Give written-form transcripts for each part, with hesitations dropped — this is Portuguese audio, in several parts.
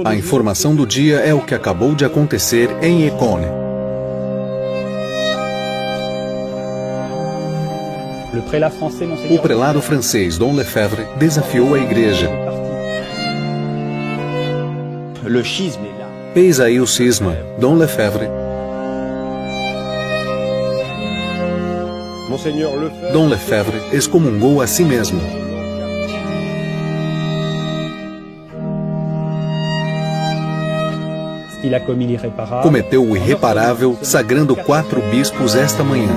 A informação do dia é o que acabou de acontecer em Écône. O prelado francês Dom Lefebvre desafiou a igreja. Eis aí o cisma. Dom Lefebvre. Dom Lefebvre excomungou a si mesmo. Cometeu o irreparável, sagrando 4 bispos esta manhã.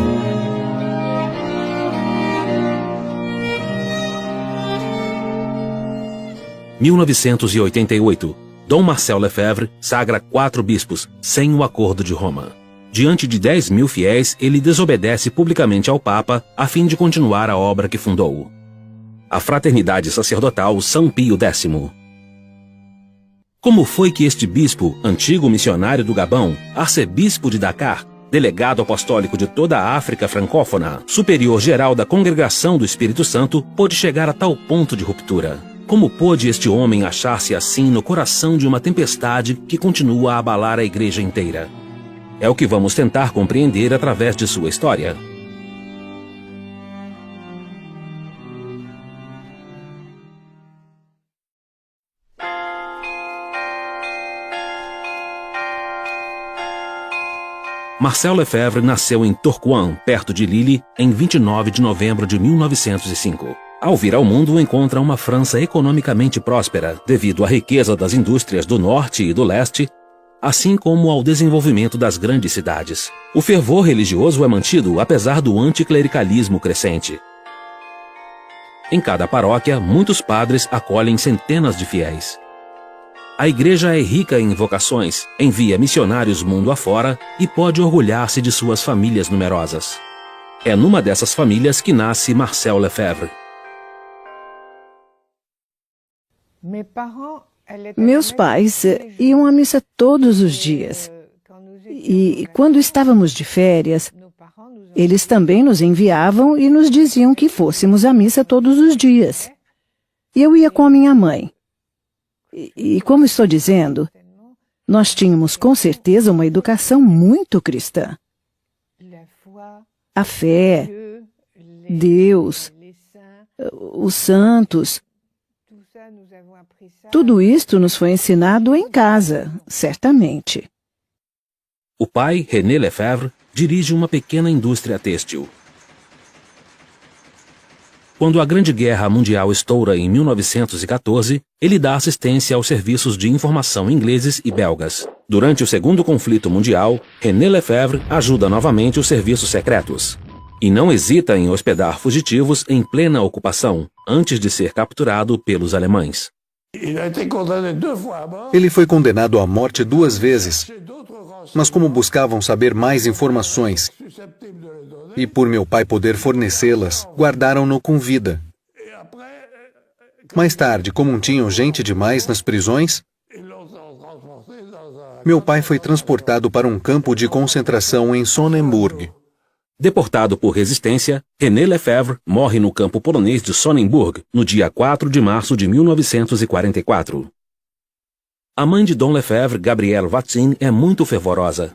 Em 1988, Dom Marcel Lefebvre sagra 4 bispos, sem o Acordo de Roma. Diante de 10.000 fiéis, ele desobedece publicamente ao Papa a fim de continuar a obra que fundou. A Fraternidade Sacerdotal São Pio X. Como foi que este bispo, antigo missionário do Gabão, arcebispo de Dakar, delegado apostólico de toda a África francófona, superior-geral da Congregação do Espírito Santo, pôde chegar a tal ponto de ruptura? Como pôde este homem achar-se assim no coração de uma tempestade que continua a abalar a igreja inteira? É o que vamos tentar compreender através de sua história. Marcel Lefebvre nasceu em Tourcoing, perto de Lille, em 29 de novembro de 1905. Ao vir ao mundo, encontra uma França economicamente próspera, devido à riqueza das indústrias do norte e do leste, assim como ao desenvolvimento das grandes cidades. O fervor religioso é mantido apesar do anticlericalismo crescente. Em cada paróquia, muitos padres acolhem centenas de fiéis. A igreja é rica em vocações, envia missionários mundo afora e pode orgulhar-se de suas famílias numerosas. É numa dessas famílias que nasce Marcel Lefebvre. Meus pais iam à missa todos os dias. E quando estávamos de férias, eles também nos enviavam e nos diziam que fôssemos à missa todos os dias. E eu ia com a minha mãe. E como estou dizendo, nós tínhamos com certeza uma educação muito cristã. A fé, Deus, os santos, tudo isto nos foi ensinado em casa, certamente. O pai, René Lefebvre, dirige uma pequena indústria têxtil. Quando a Grande Guerra Mundial estoura em 1914, ele dá assistência aos serviços de informação ingleses e belgas. Durante o Segundo Conflito Mundial, René Lefebvre ajuda novamente os serviços secretos. E não hesita em hospedar fugitivos em plena ocupação, antes de ser capturado pelos alemães. Ele foi condenado à morte 2 vezes, mas como buscavam saber mais informações, e por meu pai poder fornecê-las, guardaram-no com vida. Mais tarde, como tinham gente demais nas prisões, meu pai foi transportado para um campo de concentração em Sonnenburg. Deportado por resistência, René Lefebvre morre no campo polonês de Sonnenburg, no dia 4 de março de 1944. A mãe de Dom Lefebvre, Gabrielle Vaccin, é muito fervorosa.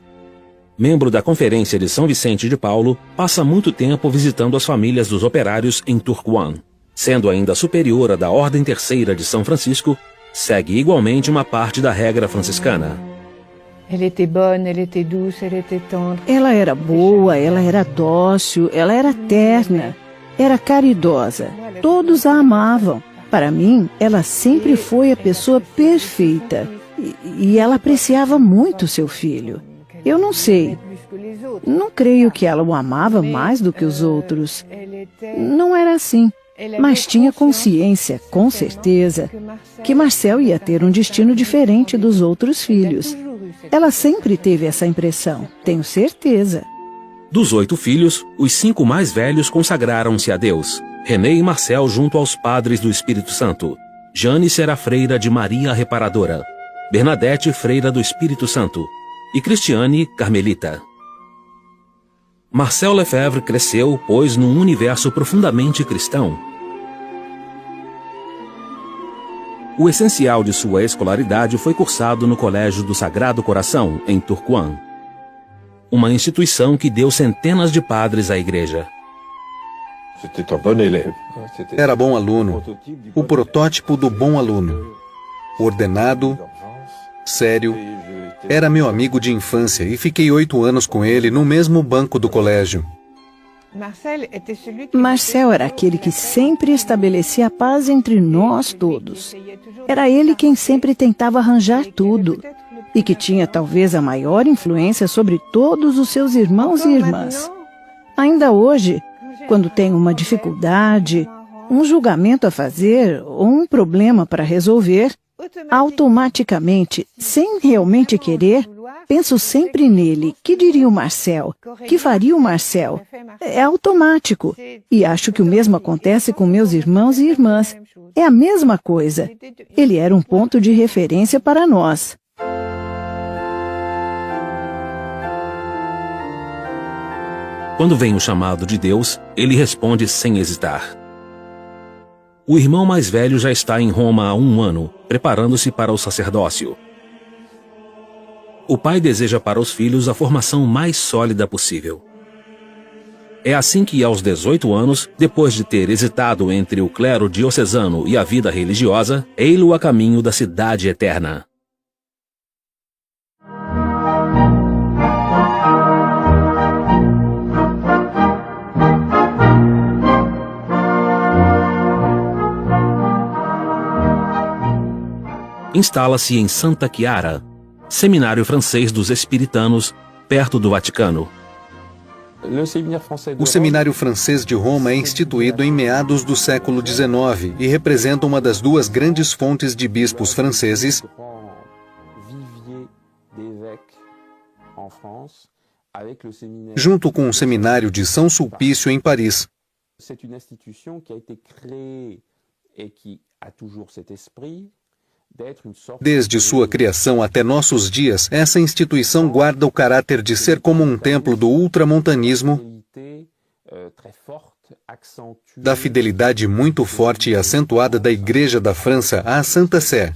Membro da Conferência de São Vicente de Paulo, passa muito tempo visitando as famílias dos operários em Tourcoing. Sendo ainda superiora da Ordem Terceira de São Francisco, segue igualmente uma parte da regra franciscana. Ela era boa, ela era dócil, ela era terna, era caridosa. Todos a amavam. Para mim, ela sempre foi a pessoa perfeita. E ela apreciava muito seu filho. Eu não sei. Não creio que ela o amava mais do que os outros. Não era assim. Mas tinha consciência, com certeza, que Marcel ia ter um destino diferente dos outros filhos. Ela sempre teve essa impressão, tenho certeza. Dos 8 filhos, os 5 mais velhos consagraram-se a Deus. René e Marcel junto aos padres do Espírito Santo. Jane será freira de Maria Reparadora. Bernadette, freira do Espírito Santo. E Cristiane, carmelita. Marcel Lefebvre cresceu, pois, num universo profundamente cristão. O essencial de sua escolaridade foi cursado no Colégio do Sagrado Coração, em Tourcoing, uma instituição que deu centenas de padres à igreja. Era bom aluno, o protótipo do bom aluno. Ordenado, sério, era meu amigo de infância e fiquei 8 anos com ele no mesmo banco do colégio. Marcel era aquele que sempre estabelecia a paz entre nós todos. Era ele quem sempre tentava arranjar tudo e que tinha talvez a maior influência sobre todos os seus irmãos e irmãs. Ainda hoje, quando tenho uma dificuldade, um julgamento a fazer ou um problema para resolver, automaticamente, sem realmente querer, penso sempre nele. Que diria o Marcel? Que faria o Marcel? É automático. E acho que o mesmo acontece com meus irmãos e irmãs. É a mesma coisa. Ele era um ponto de referência para nós. Quando vem o chamado de Deus, ele responde sem hesitar. O irmão mais velho já está em Roma há 1 ano, preparando-se para o sacerdócio. O pai deseja para os filhos a formação mais sólida possível. É assim que, aos 18 anos, depois de ter hesitado entre o clero diocesano e a vida religiosa, ei-lo a caminho da cidade eterna. Instala-se em Santa Chiara, seminário francês dos Espiritanos, perto do Vaticano. O Seminário Francês de Roma é instituído em meados do século XIX e representa uma das 2 grandes fontes de bispos franceses, junto com o Seminário de São Sulpício em Paris. Desde sua criação até nossos dias, essa instituição guarda o caráter de ser como um templo do ultramontanismo, da fidelidade muito forte e acentuada da Igreja da França à Santa Sé.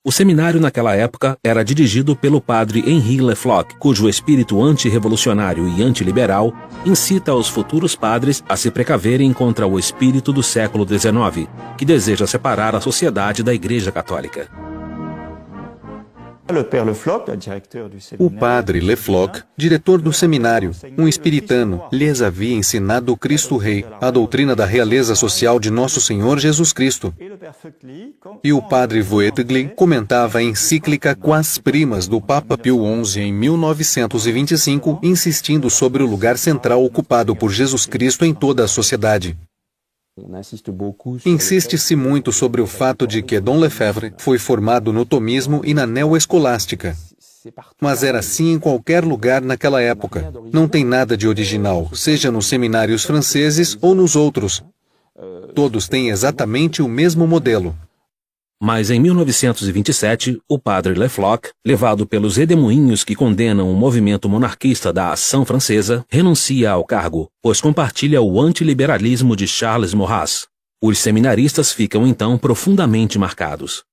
O seminário naquela época era dirigido pelo padre Henri Lefloc, cujo espírito antirrevolucionário e antiliberal incita os futuros padres a se precaverem contra o espírito do século XIX, que deseja separar a sociedade da Igreja Católica. O padre Lefloc, diretor do seminário, um espiritano, lhes havia ensinado o Cristo Rei, a doutrina da realeza social de Nosso Senhor Jesus Cristo. E o padre Voetigli comentava a encíclica Quas Primas do Papa Pio XI em 1925, insistindo sobre o lugar central ocupado por Jesus Cristo em toda a sociedade. Insiste-se muito sobre o fato de que Dom Lefebvre foi formado no tomismo e na neoescolástica. Mas era assim em qualquer lugar naquela época. Não tem nada de original, seja nos seminários franceses ou nos outros. Todos têm exatamente o mesmo modelo. Mas em 1927, o padre Lefloc, levado pelos redemoinhos que condenam o movimento monarquista da Ação Francesa, renuncia ao cargo, pois compartilha o antiliberalismo de Charles Maurras. Os seminaristas ficam então profundamente marcados.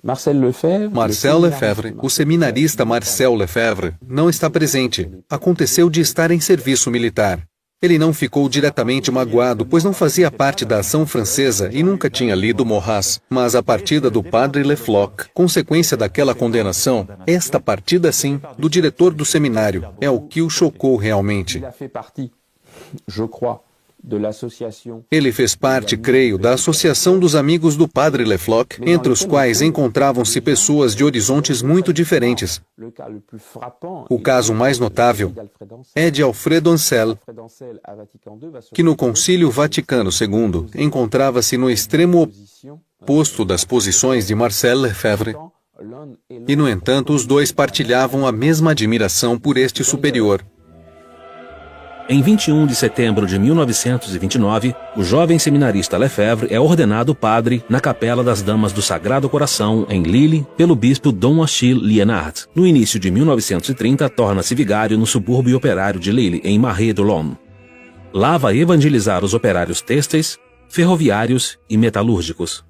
Marcel Lefebvre, o seminarista Marcel Lefebvre, não está presente. Aconteceu de estar em serviço militar. Ele não ficou diretamente magoado, pois não fazia parte da ação francesa e nunca tinha lido Maurras. Mas a partida do padre Lefloc, consequência daquela condenação, esta partida sim, do diretor do seminário, é o que o chocou realmente. Ele fez parte, creio, da associação dos amigos do padre Lefloc, entre os quais encontravam-se pessoas de horizontes muito diferentes. O caso mais notável é de Alfredo Ancel, que no Concílio Vaticano II encontrava-se no extremo oposto das posições de Marcel Lefebvre, e no entanto os dois partilhavam a mesma admiração por este superior. Em 21 de setembro de 1929, o jovem seminarista Lefebvre é ordenado padre na Capela das Damas do Sagrado Coração, em Lille, pelo bispo Dom Achille Liénard. No início de 1930, torna-se vigário no subúrbio operário de Lille, em Marais de l'Homme. Lá vai evangelizar os operários têxteis, ferroviários e metalúrgicos.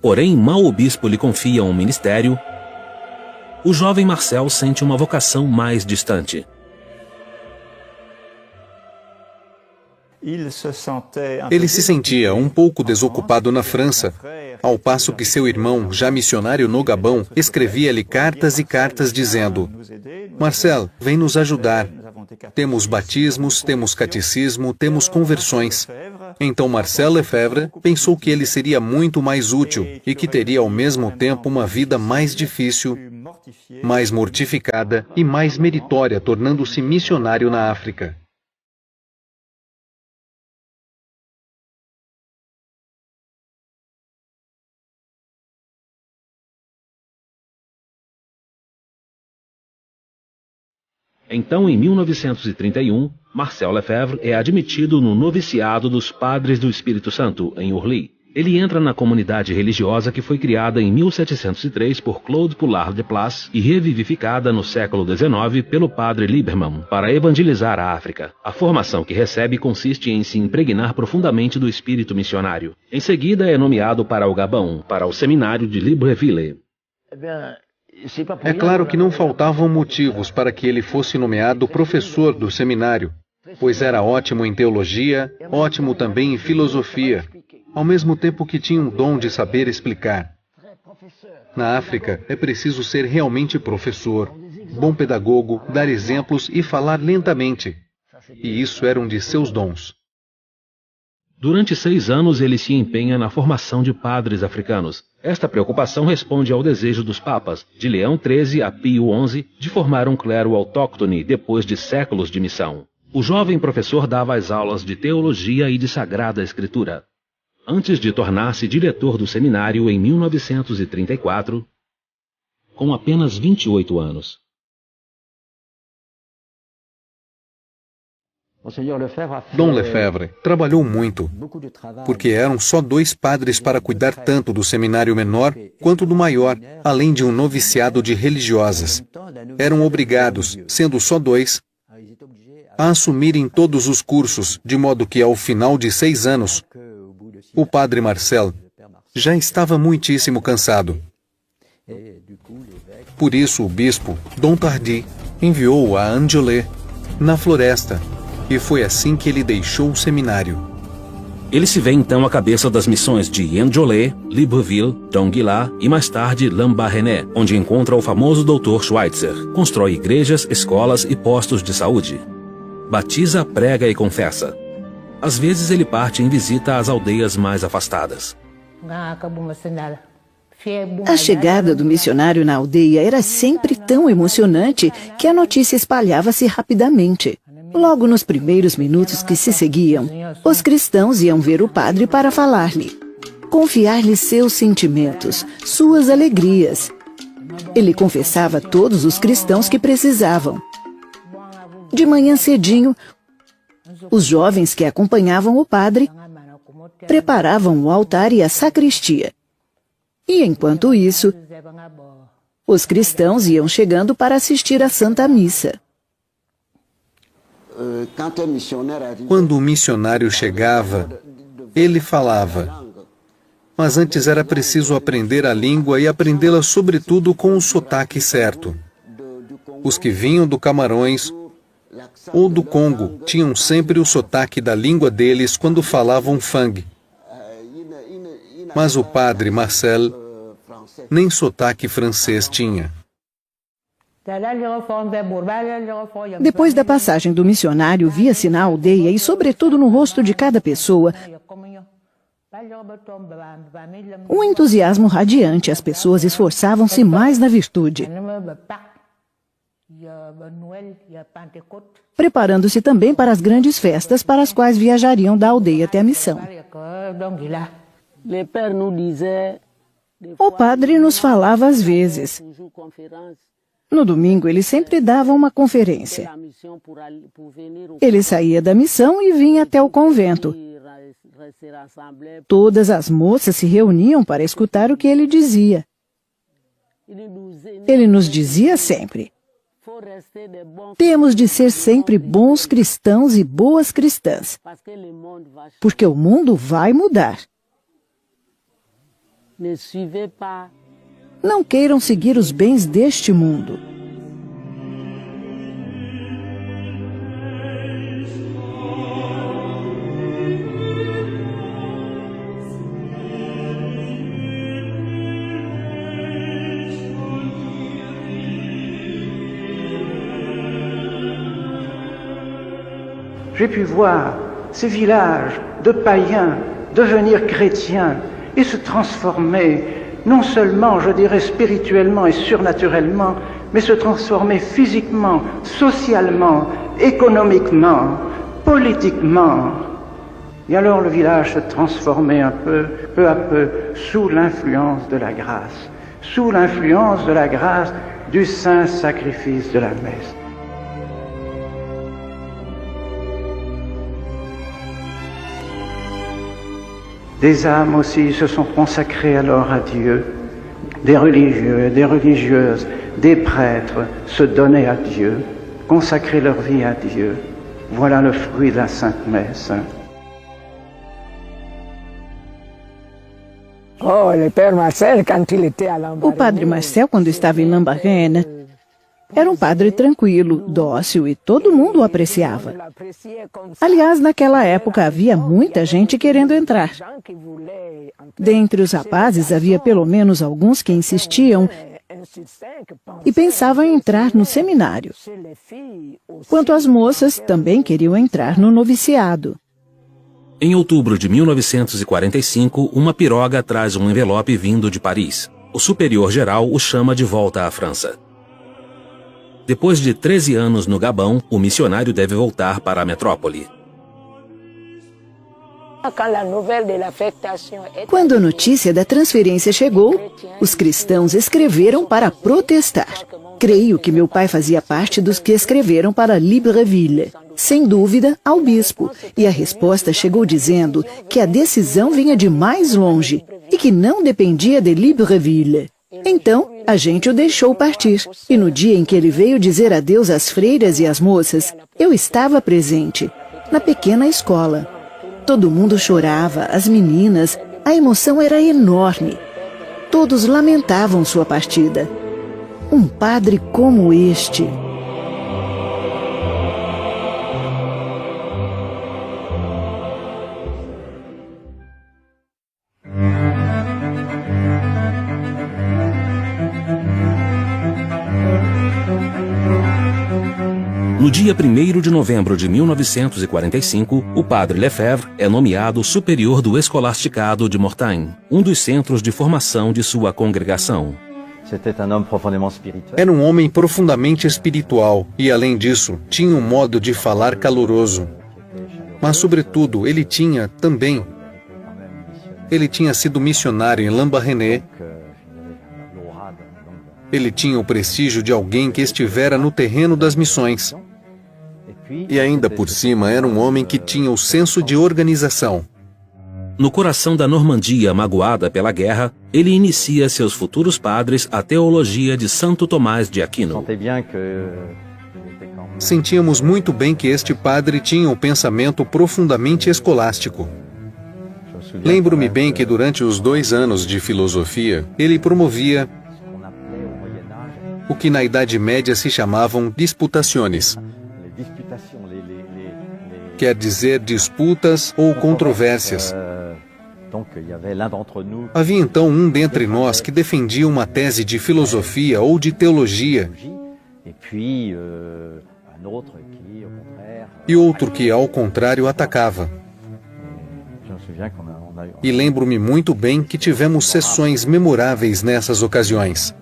Porém, mal o bispo lhe confia um ministério, o jovem Marcel sente uma vocação mais distante. Ele se sentia um pouco desocupado na França, ao passo que seu irmão, já missionário no Gabão, escrevia-lhe cartas e cartas dizendo: Marcel, vem nos ajudar. Temos batismos, temos catecismo, temos conversões. Então Marcel Lefebvre pensou que ele seria muito mais útil e que teria ao mesmo tempo uma vida mais difícil, mais mortificada e mais meritória, tornando-se missionário na África. Então, em 1931, Marcel Lefebvre é admitido no noviciado dos Padres do Espírito Santo, em Orly. Ele entra na comunidade religiosa que foi criada em 1703 por Claude Poulard de Place e revivificada no século XIX pelo padre Liebermann para evangelizar a África. A formação que recebe consiste em se impregnar profundamente do espírito missionário. Em seguida é nomeado para o Gabão, para o seminário de Libreville. É claro que não faltavam motivos para que ele fosse nomeado professor do seminário, pois era ótimo em teologia, ótimo também em filosofia, ao mesmo tempo que tinha um dom de saber explicar. Na África, é preciso ser realmente professor, bom pedagogo, dar exemplos e falar lentamente. E isso era um de seus dons. Durante 6 anos, ele se empenha na formação de padres africanos. Esta preocupação responde ao desejo dos papas, de Leão XIII a Pio XI, de formar um clero autóctone depois de séculos de missão. O jovem professor dava as aulas de teologia e de Sagrada Escritura. Antes de tornar-se diretor do seminário em 1934, com apenas 28 anos. Dom Lefebvre trabalhou muito, porque eram só 2 padres para cuidar tanto do seminário menor quanto do maior, além de um noviciado de religiosas. Eram obrigados, sendo só 2, a assumirem todos os cursos, de modo que ao final de 6 anos, o padre Marcel já estava muitíssimo cansado. Por isso o bispo, Dom Tardy, enviou-o a Angolé, na floresta, e foi assim que ele deixou o seminário. Ele se vê então à cabeça das missões de Njolé, Libreville, Donguila e mais tarde Lambaréné, onde encontra o famoso Dr. Schweitzer. Constrói igrejas, escolas e postos de saúde. Batiza, prega e confessa. Às vezes ele parte em visita às aldeias mais afastadas. A chegada do missionário na aldeia era sempre tão emocionante que a notícia espalhava-se rapidamente. Logo nos primeiros minutos que se seguiam, os cristãos iam ver o padre para falar-lhe, confiar-lhe seus sentimentos, suas alegrias. Ele confessava a todos os cristãos que precisavam. De manhã cedinho, os jovens que acompanhavam o padre preparavam o altar e a sacristia. E enquanto isso, os cristãos iam chegando para assistir à Santa Missa. Quando o missionário chegava, ele falava. Mas antes era preciso aprender a língua e aprendê-la sobretudo com o sotaque certo. Os que vinham do Camarões ou do Congo tinham sempre o sotaque da língua deles quando falavam fang. Mas o padre Marcel nem sotaque francês tinha. Depois da passagem do missionário, via-se na aldeia e, sobretudo, no rosto de cada pessoa, um entusiasmo radiante. As pessoas esforçavam-se mais na virtude, preparando-se também para as grandes festas para as quais viajariam da aldeia até a missão. O padre nos falava às vezes. No domingo, ele sempre dava uma conferência. Ele saía da missão e vinha até o convento. Todas as moças se reuniam para escutar o que ele dizia. Ele nos dizia sempre: temos de ser sempre bons cristãos e boas cristãs, porque o mundo vai mudar. Não queiram seguir os bens deste mundo. J'ai pu voir ces villages de païens devenir chrétiens et se transformer, non seulement, je dirais, spirituellement et surnaturellement, mais se transformer physiquement, socialement, économiquement, politiquement. Et alors le village se transformait peu à peu, sous l'influence de la grâce, sous l'influence de la grâce du saint sacrifice de la messe. Des âmes aussi se sont consacrées alors à Dieu, des religieux et des religieuses, des prêtres se donnaient à Dieu, consacrer leur vie à Dieu. Voilà le fruit de la Sainte Messe. O padre Marcel, quando estava em Lambaréné, era um padre tranquilo, dócil e todo mundo o apreciava. Aliás, naquela época havia muita gente querendo entrar. Dentre os rapazes havia pelo menos alguns que insistiam e pensavam em entrar no seminário. Quanto às moças, também queriam entrar no noviciado. Em outubro de 1945, uma piroga traz um envelope vindo de Paris. O superior-geral o chama de volta à França. Depois de 13 anos no Gabão, o missionário deve voltar para a metrópole. Quando a notícia da transferência chegou, os cristãos escreveram para protestar. Creio que meu pai fazia parte dos que escreveram para Libreville, sem dúvida, ao bispo, e a resposta chegou dizendo que a decisão vinha de mais longe e que não dependia de Libreville. Então, a gente o deixou partir, e no dia em que ele veio dizer adeus às freiras e às moças, eu estava presente, na pequena escola. Todo mundo chorava, as meninas, a emoção era enorme. Todos lamentavam sua partida. Um padre como este. No dia 1º de novembro de 1945, o padre Lefebvre é nomeado superior do escolasticado de Mortagne, um dos centros de formação de sua congregação. Era um homem profundamente espiritual e, além disso, tinha um modo de falar caloroso. Mas, sobretudo, ele tinha sido missionário em Lambaréné. Ele tinha o prestígio de alguém que estivera no terreno das missões. E ainda por cima era um homem que tinha o senso de organização. No coração da Normandia magoada pela guerra, ele inicia seus futuros padres a teologia de Santo Tomás de Aquino. Sentíamos muito bem que este padre tinha um pensamento profundamente escolástico. Lembro-me bem que durante os 2 anos de filosofia, ele promovia o que na Idade Média se chamavam disputações. Quer dizer disputas ou controvérsias. Havia então um dentre nós que defendia uma tese de filosofia ou de teologia, e outro que, ao contrário, atacava. E lembro-me muito bem que tivemos sessões memoráveis nessas ocasiões.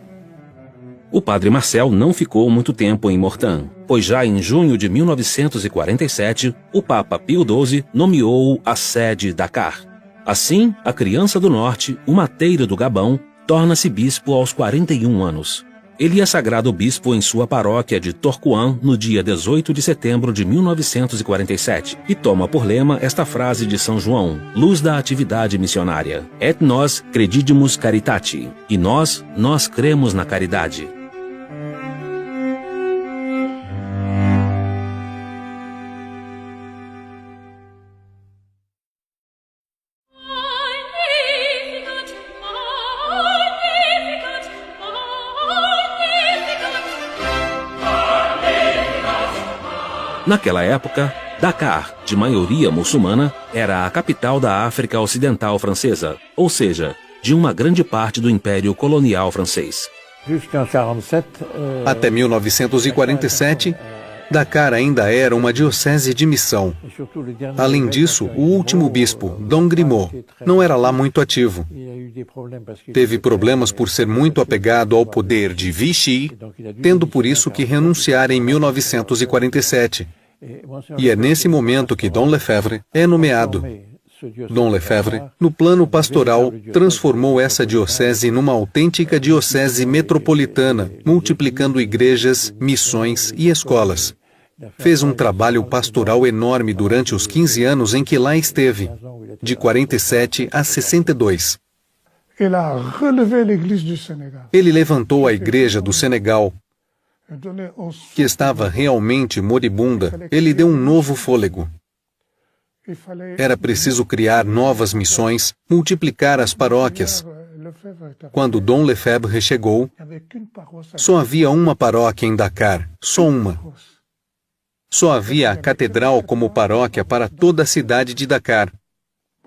O padre Marcel não ficou muito tempo em Mortagne, pois já em junho de 1947, o Papa Pio XII nomeou-o a sede Dakar. Assim, a criança do norte, o mateiro do Gabão, torna-se bispo aos 41 anos. Ele é sagrado bispo em sua paróquia de Tourcoing no dia 18 de setembro de 1947 e toma por lema esta frase de São João, luz da atividade missionária: Et nos credidimus caritate. E nós cremos na caridade. Naquela época, Dakar, de maioria muçulmana, era a capital da África Ocidental francesa, ou seja, de uma grande parte do Império Colonial francês. Até 1947, Dakar ainda era uma diocese de missão. Além disso, o último bispo, Dom Grimaud, não era lá muito ativo. Teve problemas por ser muito apegado ao poder de Vichy, tendo por isso que renunciar em 1947. E é nesse momento que Dom Lefebvre é nomeado. Dom Lefebvre, no plano pastoral, transformou essa diocese numa autêntica diocese metropolitana, multiplicando igrejas, missões e escolas. Fez um trabalho pastoral enorme durante os 15 anos em que lá esteve, de 47 a 62. Ele levantou a igreja do Senegal, que estava realmente moribunda. Ele deu um novo fôlego. Era preciso criar novas missões, multiplicar as paróquias. Quando Dom Lefebvre chegou, só havia uma paróquia em Dakar, só uma. Só havia a catedral como paróquia para toda a cidade de Dakar.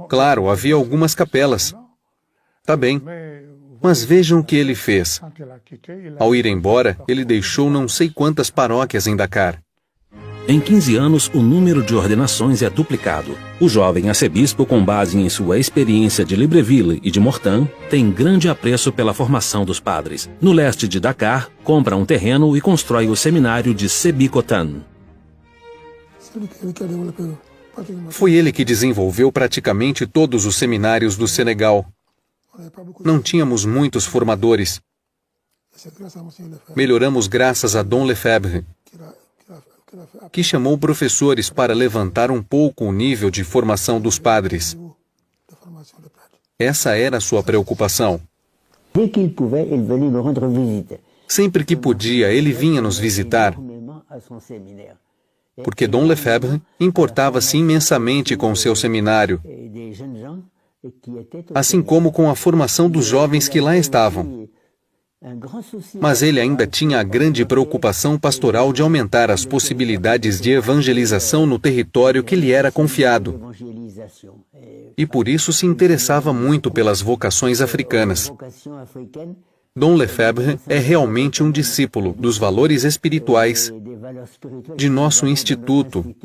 Claro, havia algumas capelas. Tá bem, mas vejam o que ele fez. Ao ir embora, ele deixou não sei quantas paróquias em Dakar. Em 15 anos, o número de ordenações é duplicado. O jovem arcebispo, com base em sua experiência de Libreville e de Mortain, tem grande apreço pela formação dos padres. No leste de Dakar, compra um terreno e constrói o seminário de Sébikotane. Foi ele que desenvolveu praticamente todos os seminários do Senegal. Não tínhamos muitos formadores. Melhoramos graças a Dom Lefebvre, que chamou professores para levantar um pouco o nível de formação dos padres. Essa era a sua preocupação. Sempre que podia, ele vinha nos visitar, porque Dom Lefebvre importava-se imensamente com o seu seminário, assim como com a formação dos jovens que lá estavam. Mas ele ainda tinha a grande preocupação pastoral de aumentar as possibilidades de evangelização no território que lhe era confiado. E por isso se interessava muito pelas vocações africanas. Dom Lefebvre é realmente um discípulo dos valores espirituais de nosso instituto,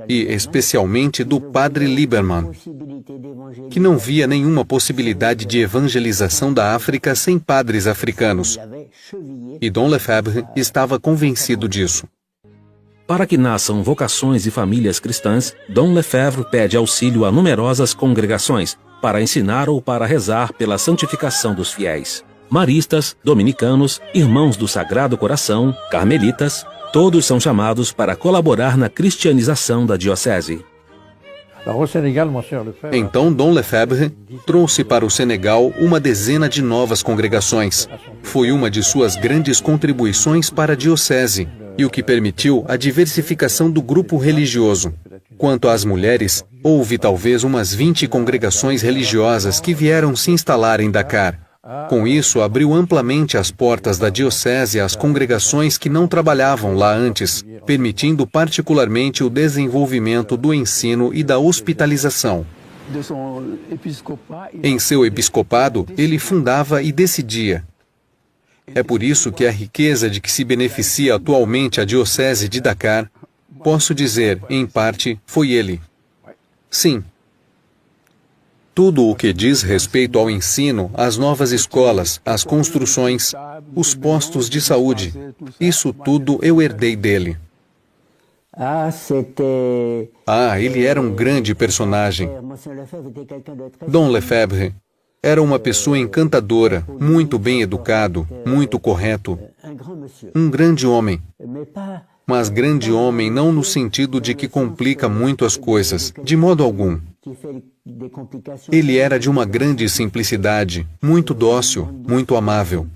e especialmente do padre Lieberman, que não via nenhuma possibilidade de evangelização da África sem padres africanos. E Dom Lefebvre estava convencido disso. Para que nasçam vocações e famílias cristãs, Dom Lefebvre pede auxílio a numerosas congregações para ensinar ou para rezar pela santificação dos fiéis. Maristas, dominicanos, irmãos do Sagrado Coração, carmelitas, todos são chamados para colaborar na cristianização da diocese. Então Dom Lefebvre trouxe para o Senegal uma dezena de novas congregações. Foi uma de suas grandes contribuições para a diocese, e o que permitiu a diversificação do grupo religioso. Quanto às mulheres, houve talvez umas 20 congregações religiosas que vieram se instalar em Dakar. Com isso, abriu amplamente as portas da diocese às congregações que não trabalhavam lá antes, permitindo particularmente o desenvolvimento do ensino e da hospitalização. Em seu episcopado, ele fundava e decidia. É por isso que a riqueza de que se beneficia atualmente a diocese de Dakar, posso dizer, em parte, foi ele. Sim. Tudo o que diz respeito ao ensino, às novas escolas, às construções, os postos de saúde, isso tudo eu herdei dele. Ele era um grande personagem. Dom Lefebvre era uma pessoa encantadora, muito bem educado, muito correto. Um grande homem. Mas grande homem não no sentido de que complica muito as coisas, de modo algum. Ele era de uma grande simplicidade, muito dócil, muito amável.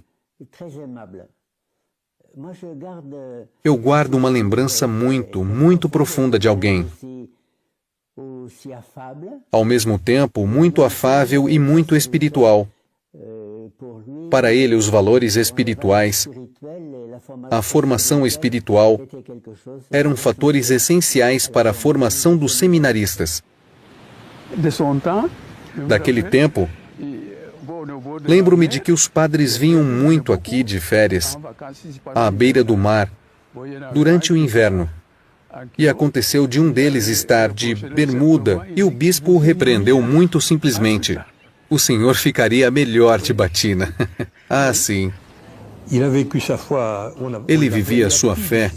Eu guardo uma lembrança muito profunda de alguém. Ao mesmo tempo, muito afável e muito espiritual. Para ele, os valores espirituais a formação espiritual eram fatores essenciais para a formação dos seminaristas. Daquele tempo, lembro-me de que os padres vinham muito aqui de férias, à beira do mar, durante o inverno. E aconteceu de um deles estar de bermuda e o bispo o repreendeu muito simplesmente. O senhor ficaria melhor de batina. Ah, sim. Ele vivia sua fé,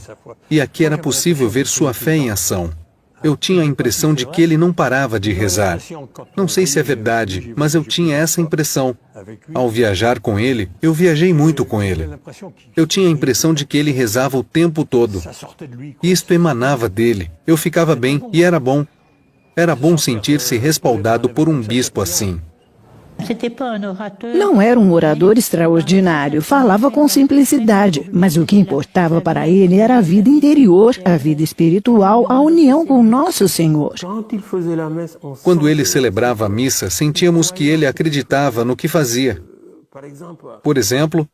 e aqui era possível ver sua fé em ação. Eu tinha a impressão de que ele não parava de rezar. Não sei se é verdade, mas eu tinha essa impressão. Ao viajar com ele, eu viajei muito com ele. Eu tinha a impressão de que ele rezava o tempo todo. Isto emanava dele. Eu ficava bem e era bom. Era bom sentir-se respaldado por um bispo assim. Não era um orador extraordinário, falava com simplicidade, mas o que importava para ele era a vida interior, a vida espiritual, a união com nosso Senhor. Quando ele celebrava a missa, sentíamos que ele acreditava no que fazia. Por exemplo,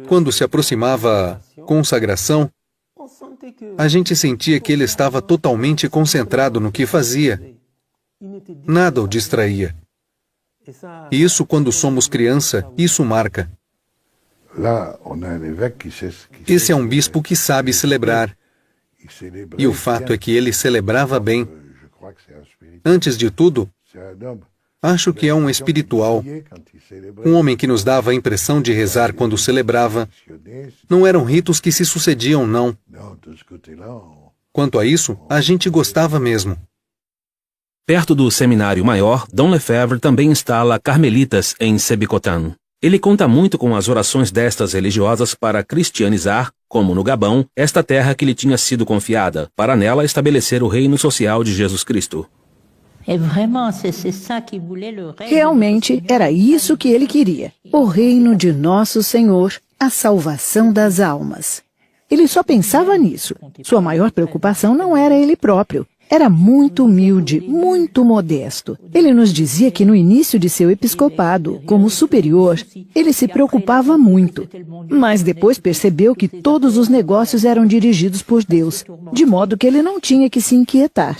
quando se aproximava a consagração, a gente sentia que ele estava totalmente concentrado no que fazia. Nada o distraía. E isso, quando somos criança, isso marca. Esse é um bispo que sabe celebrar. E o fato é que ele celebrava bem. Antes de tudo, acho que é um espiritual. Um homem que nos dava a impressão de rezar quando celebrava. Não eram ritos que se sucediam, não. Quanto a isso, a gente gostava mesmo. Perto do Seminário Maior, Dom Lefebvre também instala carmelitas em Sébikotane. Ele conta muito com as orações destas religiosas para cristianizar, como no Gabão, esta terra que lhe tinha sido confiada, para nela estabelecer o reino social de Jesus Cristo. Realmente era isso que ele queria, o reino de nosso Senhor, a salvação das almas. Ele só pensava nisso. Sua maior preocupação não era ele próprio. Era muito humilde, muito modesto. Ele nos dizia que no início de seu episcopado, como superior, ele se preocupava muito. Mas depois percebeu que todos os negócios eram dirigidos por Deus, de modo que ele não tinha que se inquietar.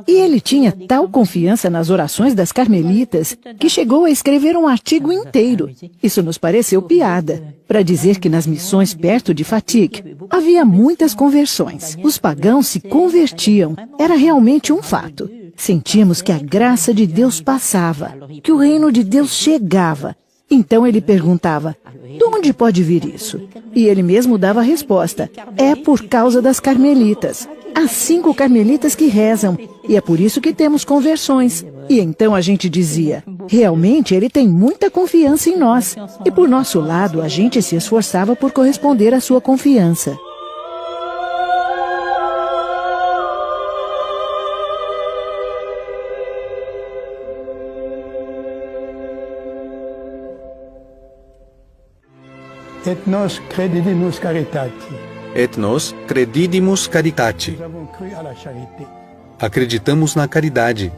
E ele tinha tal confiança nas orações das carmelitas que chegou a escrever um artigo inteiro. Isso nos pareceu piada, para dizer que nas missões perto de Fatigue havia muitas conversões. Os pagãos se convertiam. Era realmente um fato. Sentíamos que a graça de Deus passava, que o reino de Deus chegava. Então ele perguntava, de onde pode vir isso? E ele mesmo dava a resposta, é por causa das carmelitas. Há 5 carmelitas que rezam, e é por isso que temos conversões. E então a gente dizia, realmente ele tem muita confiança em nós. E por nosso lado, a gente se esforçava por corresponder à sua confiança. Et nos credidimus caritati. Et nos credidimus caritati. Nous avons cru à la charité. Acreditamos na caridade.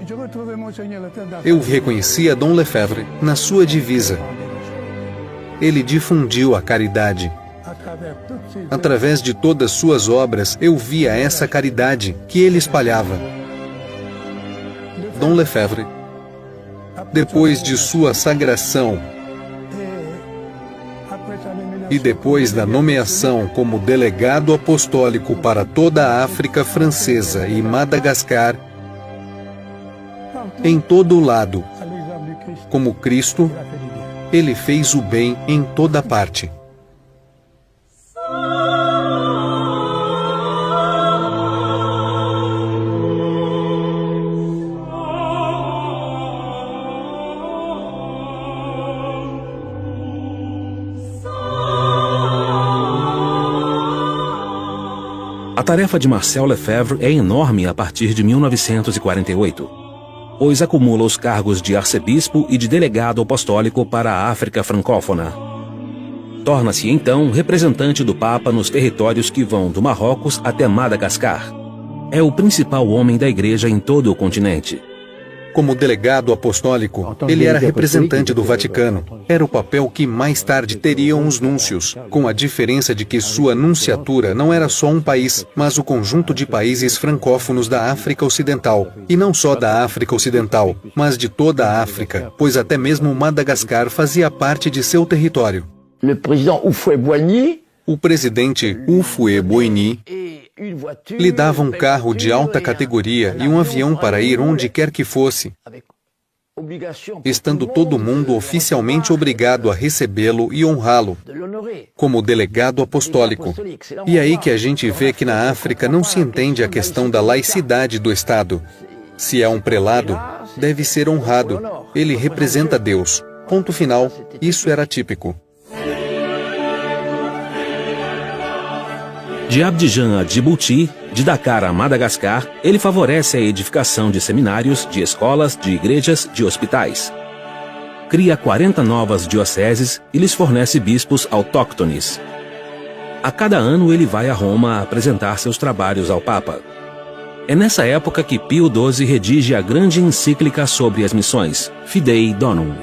Je retrouvais Monseigneur Lefebvre dans Eu reconhecia Dom Lefebvre na sua divisa. Ele difundiu a caridade. à travers toutes ces Através de todas suas obras, eu via essa caridade que ele espalhava. Dom Lefebvre, depois de sua sagração après sa nomination, e depois da nomeação como delegado apostólico para toda a África Francesa e Madagascar, em todo o lado, à l'exemple du Christ, como Cristo, il a fait du bien. ele fez o bem em toda parte. A tarefa de Marcel Lefebvre é enorme a partir de 1948, pois acumula os cargos de arcebispo e de delegado apostólico para a África francófona. Torna-se então representante do Papa nos territórios que vão do Marrocos até Madagascar. É o principal homem da Igreja em todo o continente. Como delegado apostólico, ele era representante do Vaticano. Era o papel que mais tarde teriam os núncios, com a diferença de que sua nunciatura não era só um país, mas o conjunto de países francófonos da África Ocidental. E não só da África Ocidental, mas de toda a África, pois até mesmo Madagascar fazia parte de seu território. O presidente Houphouët-Boigny lhe dava um carro de alta categoria e um avião para ir onde quer que fosse, estando todo mundo oficialmente obrigado a recebê-lo e honrá-lo, como delegado apostólico. E aí que a gente vê que na África não se entende a questão da laicidade do Estado. Se é um prelado, deve ser honrado. Ele representa Deus. Ponto final. Isso era típico. De Abidjan a Djibouti, de Dakar a Madagascar, ele favorece a edificação de seminários, de escolas, de igrejas, de hospitais. Cria 40 novas dioceses e lhes fornece bispos autóctones. A cada ano ele vai a Roma apresentar seus trabalhos ao Papa. É nessa época que Pio XII redige a grande encíclica sobre as missões, Fidei Donum.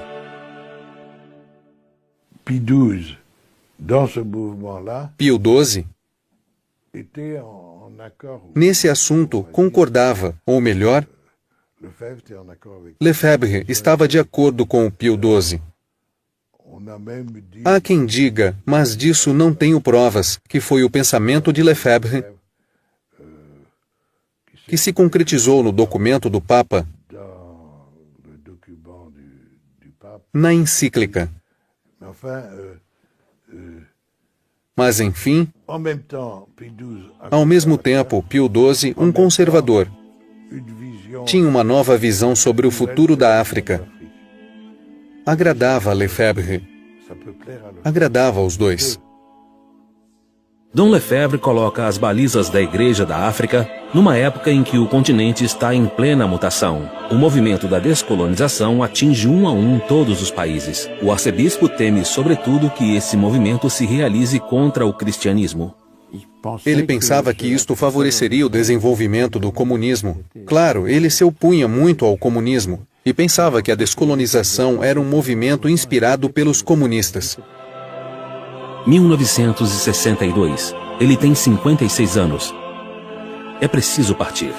Pio XII, nesse assunto, concordava, ou melhor, Lefebvre estava de acordo com o Pio XII. Há quem diga, mas disso não tenho provas, que foi o pensamento de Lefebvre que se concretizou no documento do Papa, na encíclica. Mas, enfim, ao mesmo tempo, Pio XII, um conservador, tinha uma nova visão sobre o futuro da África. Agradava a Lefebvre. Agradava aos dois. Dom Lefebvre coloca as balizas da Igreja da África numa época em que o continente está em plena mutação. O movimento da descolonização atinge um a um todos os países. O arcebispo teme, sobretudo, que esse movimento se realize contra o cristianismo. Ele pensava que isto favoreceria o desenvolvimento do comunismo. Claro, ele se opunha muito ao comunismo e pensava que a descolonização era um movimento inspirado pelos comunistas. 1962. Ele tem 56 anos. É preciso partir.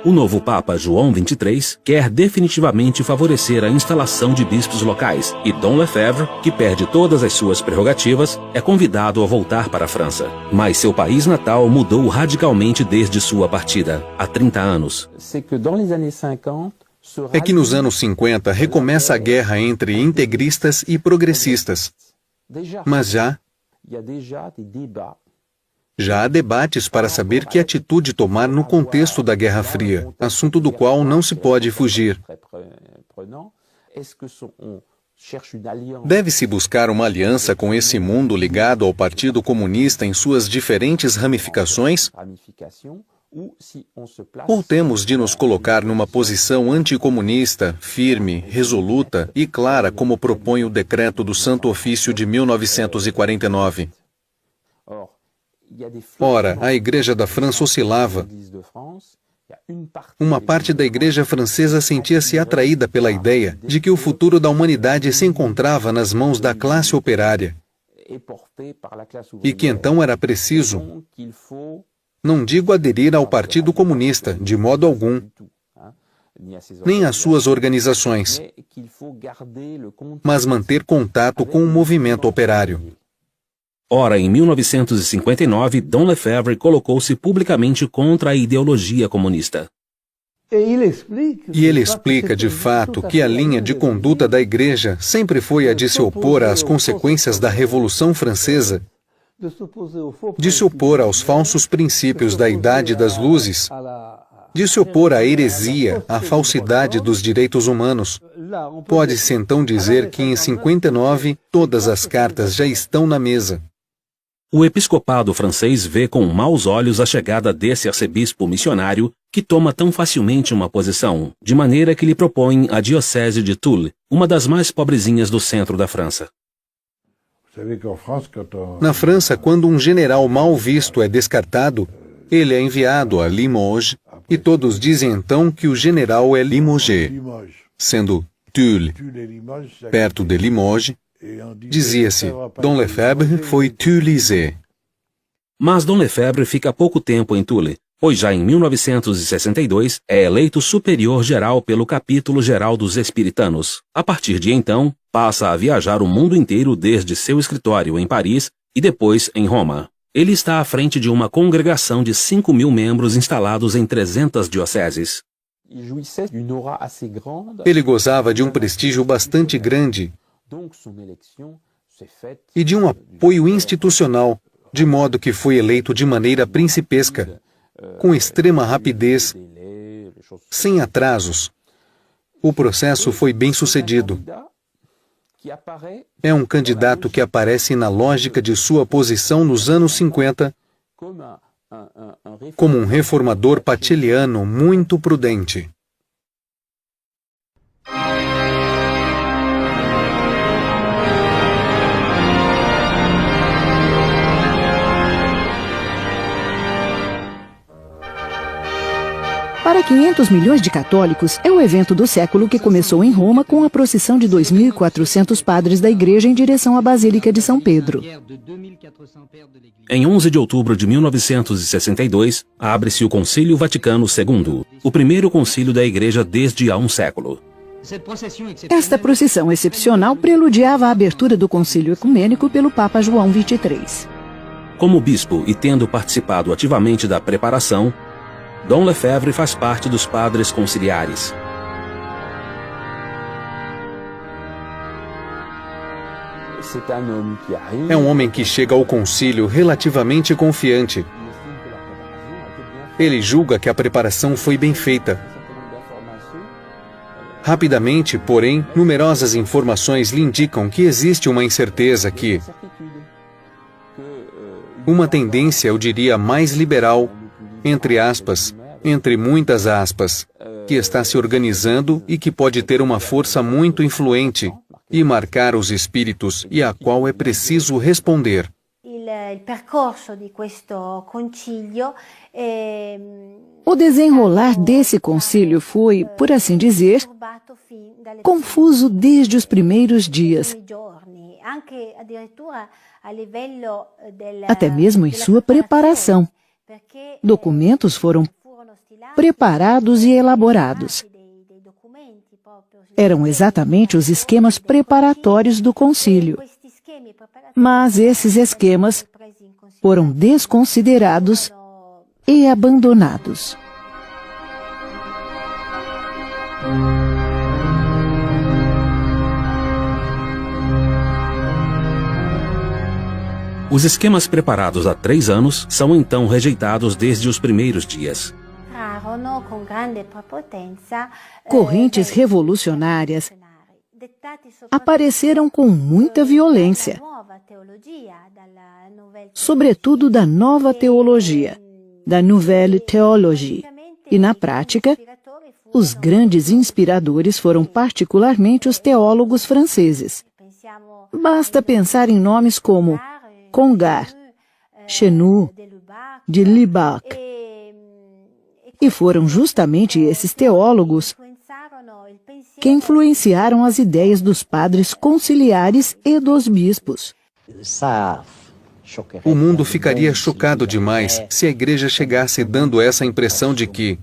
O novo Papa João XXIII quer definitivamente favorecer a instalação de bispos locais e Dom Lefebvre, que perde todas as suas prerrogativas, é convidado a voltar para a França. Mas seu país natal mudou radicalmente desde sua partida, há 30 anos. É que nos anos 50 recomeça a guerra entre integristas e progressistas. Mas já há debates para saber que atitude tomar no contexto da Guerra Fria, assunto do qual não se pode fugir. Deve-se buscar uma aliança com esse mundo ligado ao Partido Comunista em suas diferentes ramificações? Ou temos de nos colocar numa posição anticomunista, firme, resoluta e clara, como propõe o decreto do Santo Ofício de 1949? Ora, a Igreja da França oscilava. Uma parte da Igreja francesa sentia-se atraída pela ideia de que o futuro da humanidade se encontrava nas mãos da classe operária e que então era preciso, não digo aderir ao Partido Comunista, de modo algum, nem às suas organizações, mas manter contato com o movimento operário. Ora, em 1959, Dom Lefebvre colocou-se publicamente contra a ideologia comunista. E ele explica, de fato, que a linha de conduta da Igreja sempre foi a de se opor às consequências da Revolução Francesa, de se opor aos falsos princípios da Idade das Luzes, de se opor à heresia, à falsidade dos direitos humanos. Pode-se então dizer que em 59 todas as cartas já estão na mesa. O episcopado francês vê com maus olhos a chegada desse arcebispo missionário que toma tão facilmente uma posição, de maneira que lhe propõe a diocese de Toul, uma das mais pobrezinhas do centro da França. Na França, quando um general mal visto é descartado, ele é enviado a Limoges, E todos dizem então que o general é Limoges. Limoges. Sendo Tulle Tulle et Limoges, ça- perto de Limoges, et on dit- dizia-se, Dom Lefebvre foi Tullisé. Mas Dom Lefebvre fica pouco tempo em Tulle, pois já em 1962 é eleito superior geral pelo Capítulo Geral dos Espiritanos. A partir de então, passa a viajar o mundo inteiro desde seu escritório em Paris e depois em Roma. Ele está à frente de uma congregação de 5.000 membros instalados em 300 dioceses. Ele gozava de um prestígio bastante grande e de um apoio institucional, de modo que foi eleito de maneira principesca, com extrema rapidez, sem atrasos. O processo foi bem sucedido. É um candidato que aparece na lógica de sua posição nos anos 50 como um reformador pateliano muito prudente. Para 500 milhões de católicos, é o evento do século que começou em Roma com a procissão de 2.400 padres da igreja em direção à Basílica de São Pedro. Em 11 de outubro de 1962, abre-se o Concílio Vaticano II, o primeiro concílio da igreja desde há um século. Esta procissão excepcional preludiava a abertura do concílio ecumênico pelo Papa João XXIII. Como bispo e tendo participado ativamente da preparação, Dom Lefebvre faz parte dos padres conciliares. É um homem que chega ao concílio relativamente confiante. Ele julga que a preparação foi bem feita. Rapidamente, porém, numerosas informações lhe indicam que existe uma incerteza que... uma tendência, eu diria, mais liberal, entre aspas, entre muitas aspas, que está se organizando e que pode ter uma força muito influente e marcar os espíritos e a qual é preciso responder. O desenrolar desse concílio foi, por assim dizer, confuso desde os primeiros dias, até mesmo em sua preparação. Documentos foram preparados e elaborados. Eram exatamente os esquemas preparatórios do concílio. Mas esses esquemas foram desconsiderados e abandonados. Os esquemas preparados há 3 anos são então rejeitados desde os primeiros dias. Correntes revolucionárias apareceram com muita violência, sobretudo da nova teologia, da Nouvelle Théologie. E na prática, os grandes inspiradores foram particularmente os teólogos franceses. Basta pensar em nomes como Congar, Chenu, de Lubac. E foram justamente esses teólogos que influenciaram as ideias dos padres conciliares e dos bispos. O mundo ficaria chocado demais se a igreja chegasse dando essa impressão de que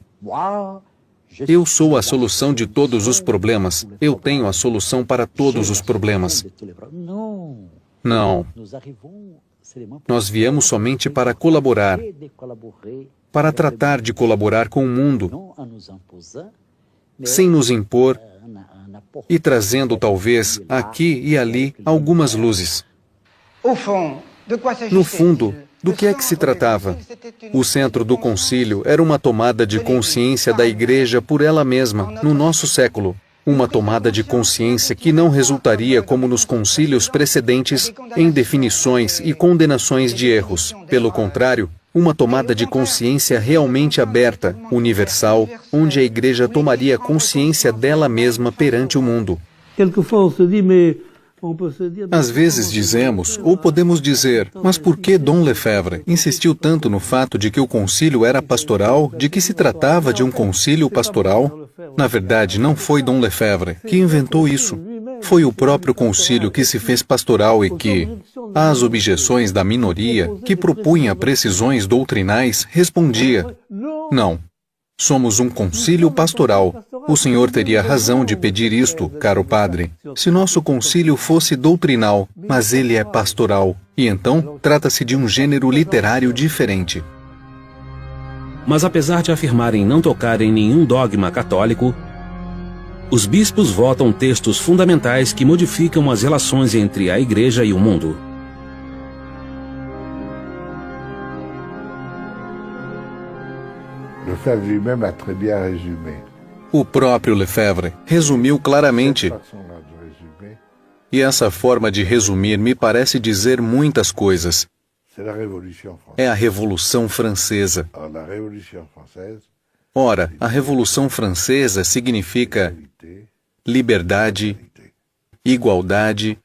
eu sou a solução de todos os problemas, eu tenho a solução para todos os problemas. Não. Nós viemos somente para colaborar, para tratar de colaborar com o mundo, sem nos impor e trazendo talvez aqui e ali algumas luzes. No fundo, do que é que se tratava? O centro do concílio era uma tomada de consciência da igreja por ela mesma, no nosso século. Uma tomada de consciência que não resultaria, como nos concílios precedentes, em definições e condenações de erros. Pelo contrário, uma tomada de consciência realmente aberta, universal, onde a igreja tomaria consciência dela mesma perante o mundo. Quelquefois on se dit, mais Às vezes dizemos, ou podemos dizer, mas por que Dom Lefebvre insistiu tanto no fato de que o concílio era pastoral, de que se tratava de um concílio pastoral? Na verdade, não foi Dom Lefebvre que inventou isso. Foi o próprio concílio que se fez pastoral e que, às objeções da minoria, que propunha precisões doutrinais, respondia: não, somos um concílio pastoral. O senhor teria razão de pedir isto, caro padre, se nosso concílio fosse doutrinal, mas ele é pastoral, e então trata-se de um gênero literário diferente. Mas apesar de afirmarem não tocar em nenhum dogma católico, os bispos votam textos fundamentais que modificam as relações entre a Igreja e o mundo. Lefebvre lui-même a très bien résumé. O próprio Lefebvre resumiu claramente, e essa forma de resumir me parece dizer muitas coisas. É a Revolução Francesa. Ora, a Revolução Francesa significa liberdade, igualdade,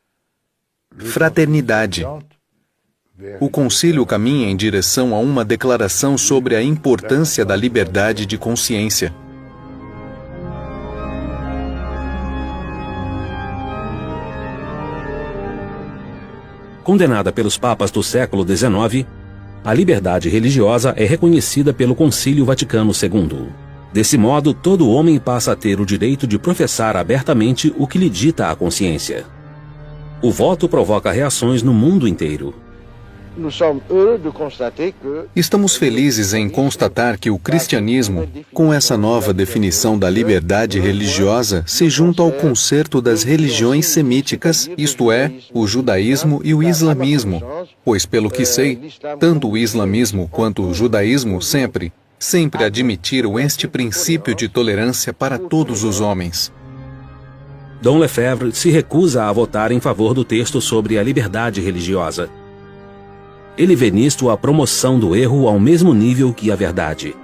fraternidade. O concílio caminha em direção a uma declaração sobre a importância da liberdade de consciência. Condenada pelos papas do século XIX, a liberdade religiosa é reconhecida pelo Concílio Vaticano II. Desse modo, todo homem passa a ter o direito de professar abertamente o que lhe dita a consciência. O voto provoca reações no mundo inteiro. Estamos felizes em constatar que o cristianismo, com essa nova definição da liberdade religiosa, se junta ao concerto das religiões semíticas, isto é, o judaísmo e o islamismo, pois, pelo que sei, tanto o islamismo quanto o judaísmo sempre admitiram este princípio de tolerância para todos os homens. Dom Lefebvre se recusa a votar em favor do texto sobre a liberdade religiosa. Ele vê nisto a promoção do erro ao mesmo nível que a verdade.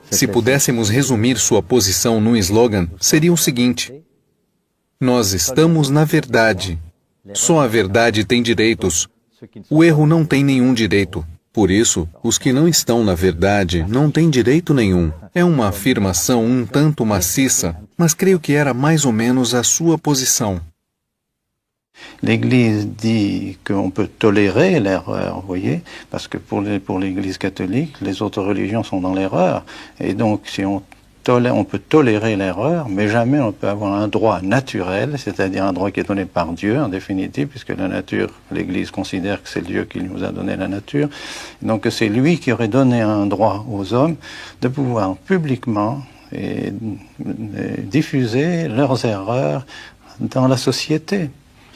Se pudéssemos resumir sua posição num slogan, seria o seguinte: nós estamos na verdade. Só a verdade tem direitos. O erro não tem nenhum direito. Por isso, os que não estão na verdade não têm direito nenhum. É uma afirmação um tanto maciça, mas creio que era mais ou menos a sua posição. L'Église dit qu'on peut tolérer l'erreur, vous voyez, parce que pour l'Église catholique, les autres religions sont dans l'erreur, et donc si on peut tolérer l'erreur, mais jamais on peut avoir un droit naturel, c'est-à-dire un droit qui est donné par Dieu, en définitive, puisque la nature, l'Église considère que c'est Dieu qui nous a donné la nature, donc c'est lui qui aurait donné un droit aux hommes de pouvoir publiquement diffuser leurs erreurs dans la société.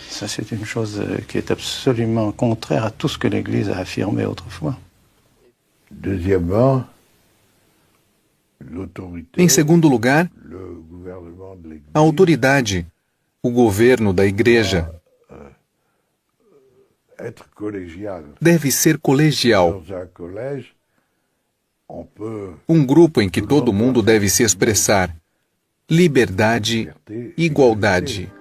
Ça, c'est une chose qui est absolument contraire à tout ce que l'Église a affirmé autrefois. Deuxièmement, em segundo lugar, a autoridade, o governo da Igreja, deve ser colegial. Um grupo em que todo mundo deve se expressar. Liberdade, igualdade.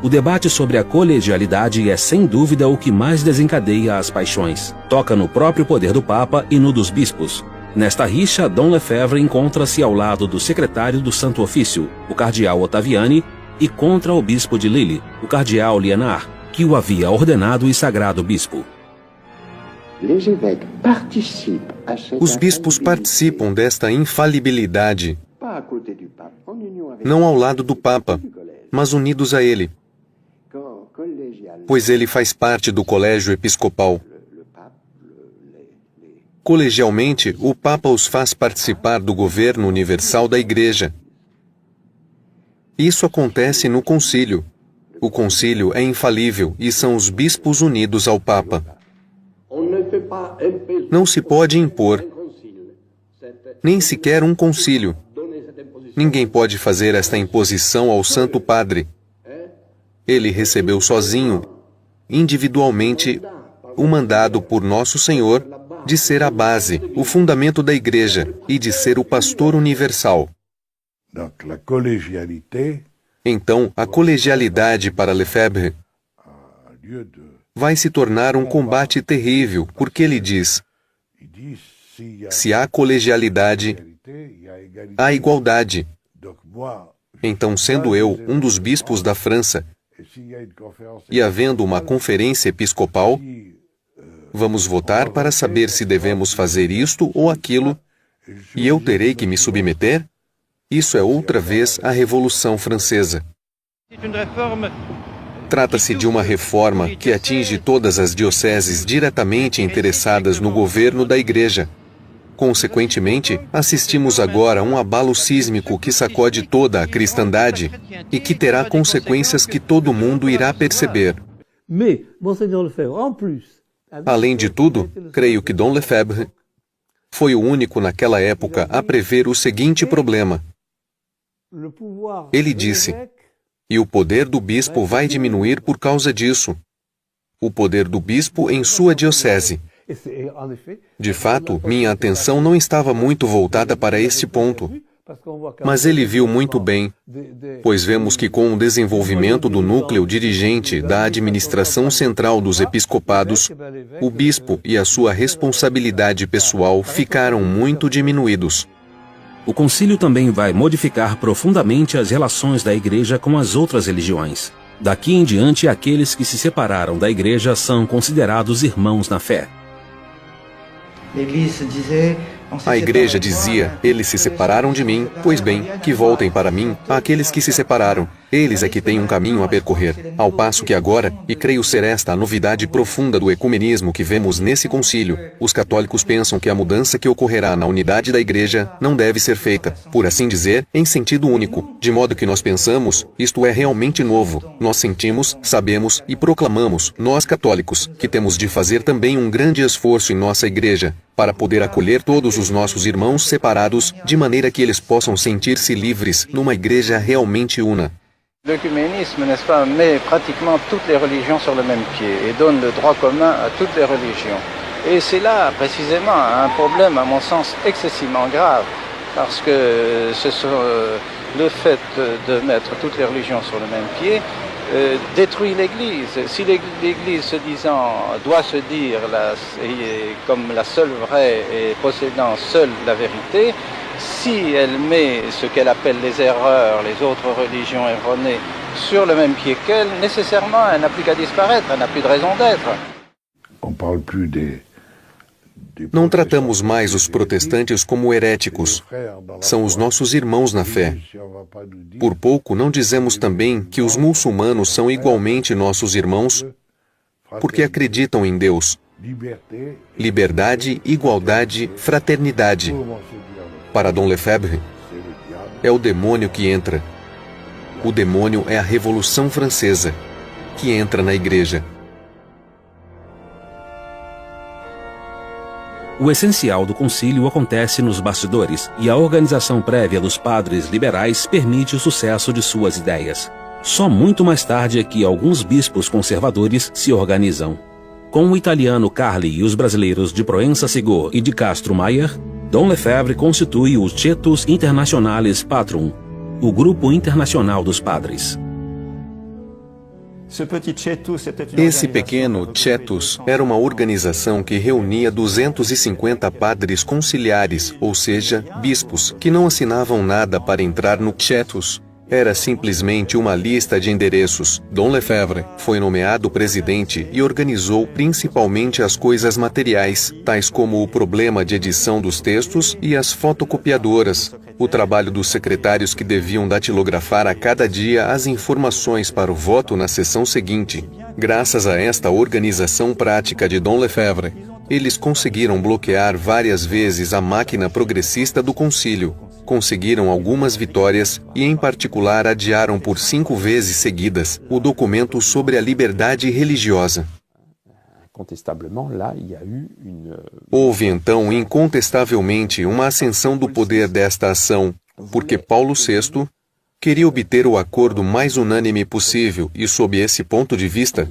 O debate sobre a colegialidade é sem dúvida o que mais desencadeia as paixões. Toca no próprio poder do Papa e no dos bispos. Nesta rixa, Dom Lefebvre encontra-se ao lado do secretário do Santo Ofício, o cardeal Ottaviani, e contra o bispo de Lille, o cardeal Liénard, que o havia ordenado e sagrado bispo. Os bispos participam desta infalibilidade, não ao lado do Papa, mas unidos a ele, pois ele faz parte do colégio episcopal. Colegialmente, o Papa os faz participar do governo universal da Igreja. Isso acontece no concílio. O concílio é infalível e são os bispos unidos ao Papa. Não se pode impor, nem sequer um concílio. Ninguém pode fazer esta imposição ao Santo Padre. Ele recebeu sozinho, individualmente, o mandado por Nosso Senhor de ser a base, o fundamento da Igreja e de ser o pastor universal. Donc la collégialité, Então, a colegialidade para Lefebvre a lieu de... vai se tornar um combate terrível, porque ele diz: Il dit, s'il y a se há colegialidade, égalité, il y a égalité. há igualdade. Donc moi, Então, sendo eu um dos bispos da França et s'il y a une conférence e havendo uma conferência episcopal, qui, vamos votar para saber se devemos fazer isto ou aquilo, e eu terei que me submeter? Isso é outra vez a Revolução Francesa. Trata-se de uma reforma que atinge todas as dioceses diretamente interessadas no governo da Igreja. Consequentemente, assistimos agora a um abalo sísmico que sacode toda a cristandade e que terá consequências que todo mundo irá perceber. Mais, Monseigneur Lefebvre, en plus, Além de tudo, creio que Dom Lefebvre foi o único naquela época a prever o seguinte problema. le pouvoir Ele de disse: l'évêque e o poder do bispo vai diminuir por causa disso. O poder do bispo em sua diocese. et c'est en effet, De fato, minha atenção não estava muito voltada para este ponto, parce qu'on voit mas ele viu muito bem, pois vemos que com o desenvolvimento do núcleo dirigente da administração central dos episcopados, o bispo e a sua responsabilidade pessoal ficaram muito diminuídos. O concílio também vai modificar profundamente as relações da Igreja com as outras religiões. Daqui em diante, aqueles que se separaram da Igreja são considerados irmãos na fé. A Igreja dizia: eles se separaram de mim, pois bem, que voltem para mim aqueles que se separaram. Eles é que têm um caminho a percorrer. Ao passo que agora, e creio ser esta a novidade profunda do ecumenismo que vemos nesse concílio, os católicos pensam que a mudança que ocorrerá na unidade da Igreja não deve ser feita, por assim dizer, em sentido único, de modo que nós pensamos, isto é realmente novo. Nós sentimos, sabemos e proclamamos, nós católicos, que temos de fazer também um grande esforço em nossa Igreja, para poder acolher todos os nossos irmãos separados, de maneira que eles possam sentir-se livres numa Igreja realmente una. L'œcuménisme, n'est-ce pas, met pratiquement toutes les religions sur le même pied et donne le droit commun à toutes les religions. Et c'est là, précisément, un problème, à mon sens, excessivement grave, parce que le fait de mettre toutes les religions sur le même pied détruit l'Église. Si l'Église, se disant, doit se dire comme la seule vraie et possédant seule la vérité, si elle met ce qu'elle appelle les erreurs, les autres religions erronées, sur le même pied qu'elle, nécessairement, elle n'a plus qu'à disparaître, elle n'a plus de raison d'être. on parle plus des Não tratamos mais os protestantes como heréticos. São os nossos irmãos na fé. Por pouco não dizemos também que os muçulmanos são igualmente nossos irmãos, porque acreditam em Deus. Liberdade, igualdade, fraternidade. Para Dom Lefebvre, é o demônio que entra. O demônio é a Revolução Francesa, que entra na Igreja. O essencial do concílio acontece nos bastidores, e a organização prévia dos padres liberais permite o sucesso de suas ideias. Só muito mais tarde é que alguns bispos conservadores se organizam. Com o italiano Carli e os brasileiros de Proença-Sigor e de Castro Maier, Dom Lefebvre constitui o Cetus Internationalis Patrum, o Grupo Internacional dos Padres. Esse pequeno Cetus era uma organização que reunia 250 padres conciliares, ou seja, bispos, que não assinavam nada para entrar no Cetus. Era simplesmente uma lista de endereços. Dom Lefebvre foi nomeado presidente e organizou principalmente as coisas materiais, tais como o problema de edição dos textos e as fotocopiadoras, o trabalho dos secretários que deviam datilografar a cada dia as informações para o voto na sessão seguinte. Graças a esta organização prática de Dom Lefebvre, eles conseguiram bloquear várias vezes a máquina progressista do concílio. Conseguiram algumas vitórias e, em particular, adiaram por 5 vezes seguidas o documento sobre a liberdade religiosa. Houve, então, incontestavelmente, uma ascensão do poder desta ação, porque Paulo VI queria obter o acordo mais unânime possível e, sob esse ponto de vista,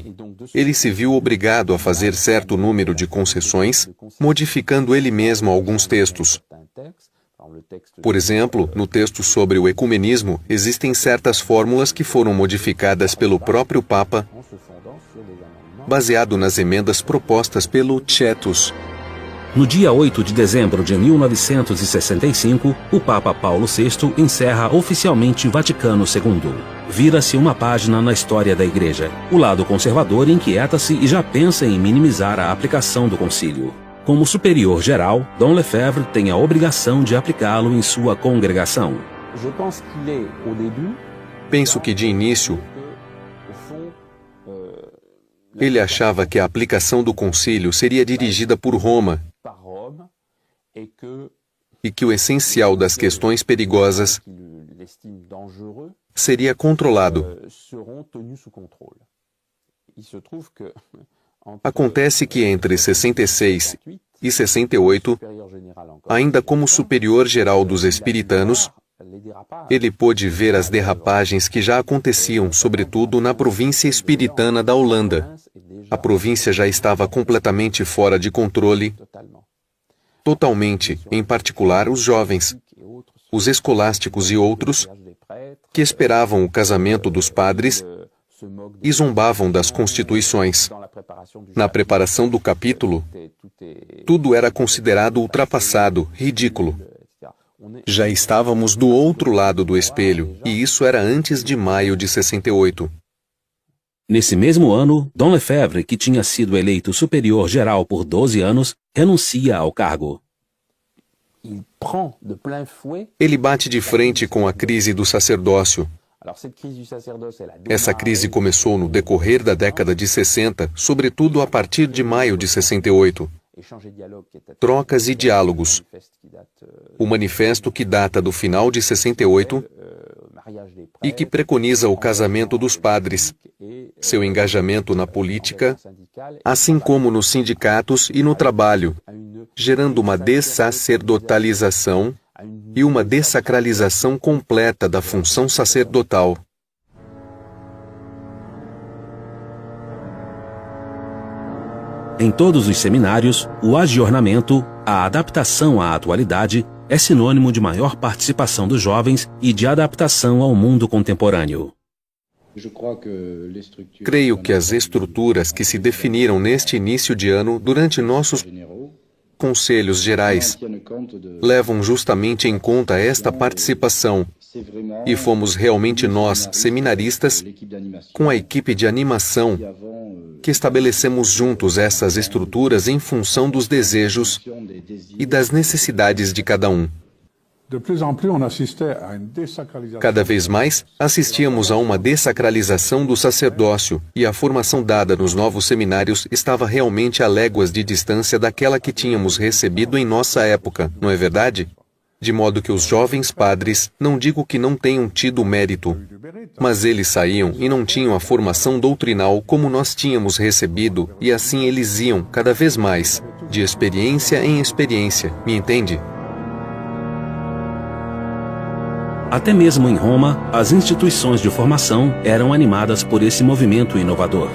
ele se viu obrigado a fazer certo número de concessões, modificando ele mesmo alguns textos. Por exemplo, no texto sobre o ecumenismo, existem certas fórmulas que foram modificadas pelo próprio Papa, baseado nas emendas propostas pelo Tietus. No dia 8 de dezembro de 1965, o Papa Paulo VI encerra oficialmente Vaticano II. Vira-se uma página na história da Igreja. O lado conservador inquieta-se e já pensa em minimizar a aplicação do concílio. Como superior geral, Dom Lefebvre tem a obrigação de aplicá-lo em sua congregação. Penso que, de início, ele achava que a aplicação do concílio seria dirigida por Roma e que o essencial das questões perigosas seria controlado. Acontece que entre 66 e 68, ainda como superior geral dos espartanos, ele pôde ver as derrapagens que já aconteciam, sobretudo na província espiritana da Holanda. A província já estava completamente fora de controle, totalmente, em particular os jovens, os escolásticos e outros, que esperavam o casamento dos padres e zombavam das constituições. Na preparação do capítulo, tudo era considerado ultrapassado, ridículo. Já estávamos do outro lado do espelho, e isso era antes de maio de 68. Nesse mesmo ano, Dom Lefebvre, que tinha sido eleito superior geral por 12 anos, renuncia ao cargo. Ele bate de frente com a crise do sacerdócio. Essa crise começou no decorrer da década de 60, sobretudo a partir de maio de 68. Trocas e diálogos. O manifesto que data do final de 68 e que preconiza o casamento dos padres, seu engajamento na política, assim como nos sindicatos e no trabalho, gerando uma dessacerdotalização e uma dessacralização completa da função sacerdotal. Em todos os seminários, o agiornamento, a adaptação à atualidade, é sinônimo de maior participação dos jovens e de adaptação ao mundo contemporâneo. Creio que as estruturas que se definiram neste início de ano durante nossos conselhos gerais levam justamente em conta esta participação, e fomos realmente nós, seminaristas, com a equipe de animação, que estabelecemos juntos essas estruturas em função dos desejos e das necessidades de cada um. Cada vez mais, assistíamos a uma dessacralização do sacerdócio, e a formação dada nos novos seminários estava realmente a léguas de distância daquela que tínhamos recebido em nossa época, não é verdade? De modo que os jovens padres, não digo que não tenham tido mérito, mas eles saíam e não tinham a formação doutrinal como nós tínhamos recebido, e assim eles iam, cada vez mais, de experiência em experiência, me entende? Até mesmo em Roma, as instituições de formação eram animadas por esse movimento inovador.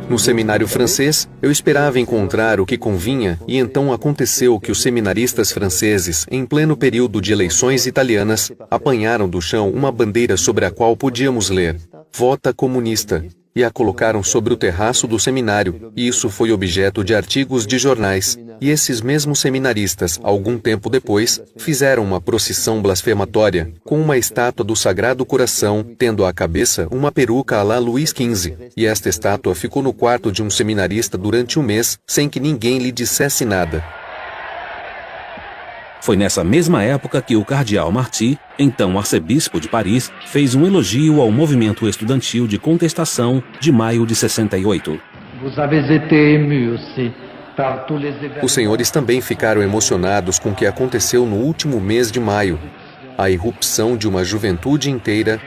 No seminário francês, eu esperava encontrar o que convinha, e então aconteceu que os seminaristas franceses, em pleno período de eleições italianas, apanharam do chão uma bandeira sobre a qual podíamos ler "Vota comunista", e a colocaram sobre o terraço do seminário, e isso foi objeto de artigos de jornais. E esses mesmos seminaristas, algum tempo depois, fizeram uma procissão blasfematória, com uma estátua do Sagrado Coração, tendo à cabeça uma peruca à la Luís XV, e esta estátua ficou no quarto de um seminarista durante um mês, sem que ninguém lhe dissesse nada. Foi nessa mesma época que o cardeal Marty, então arcebispo de Paris, fez um elogio ao movimento estudantil de contestação de maio de 68. Os senhores também ficaram emocionados com o que aconteceu no último mês de maio, a irrupção de uma juventude inteira,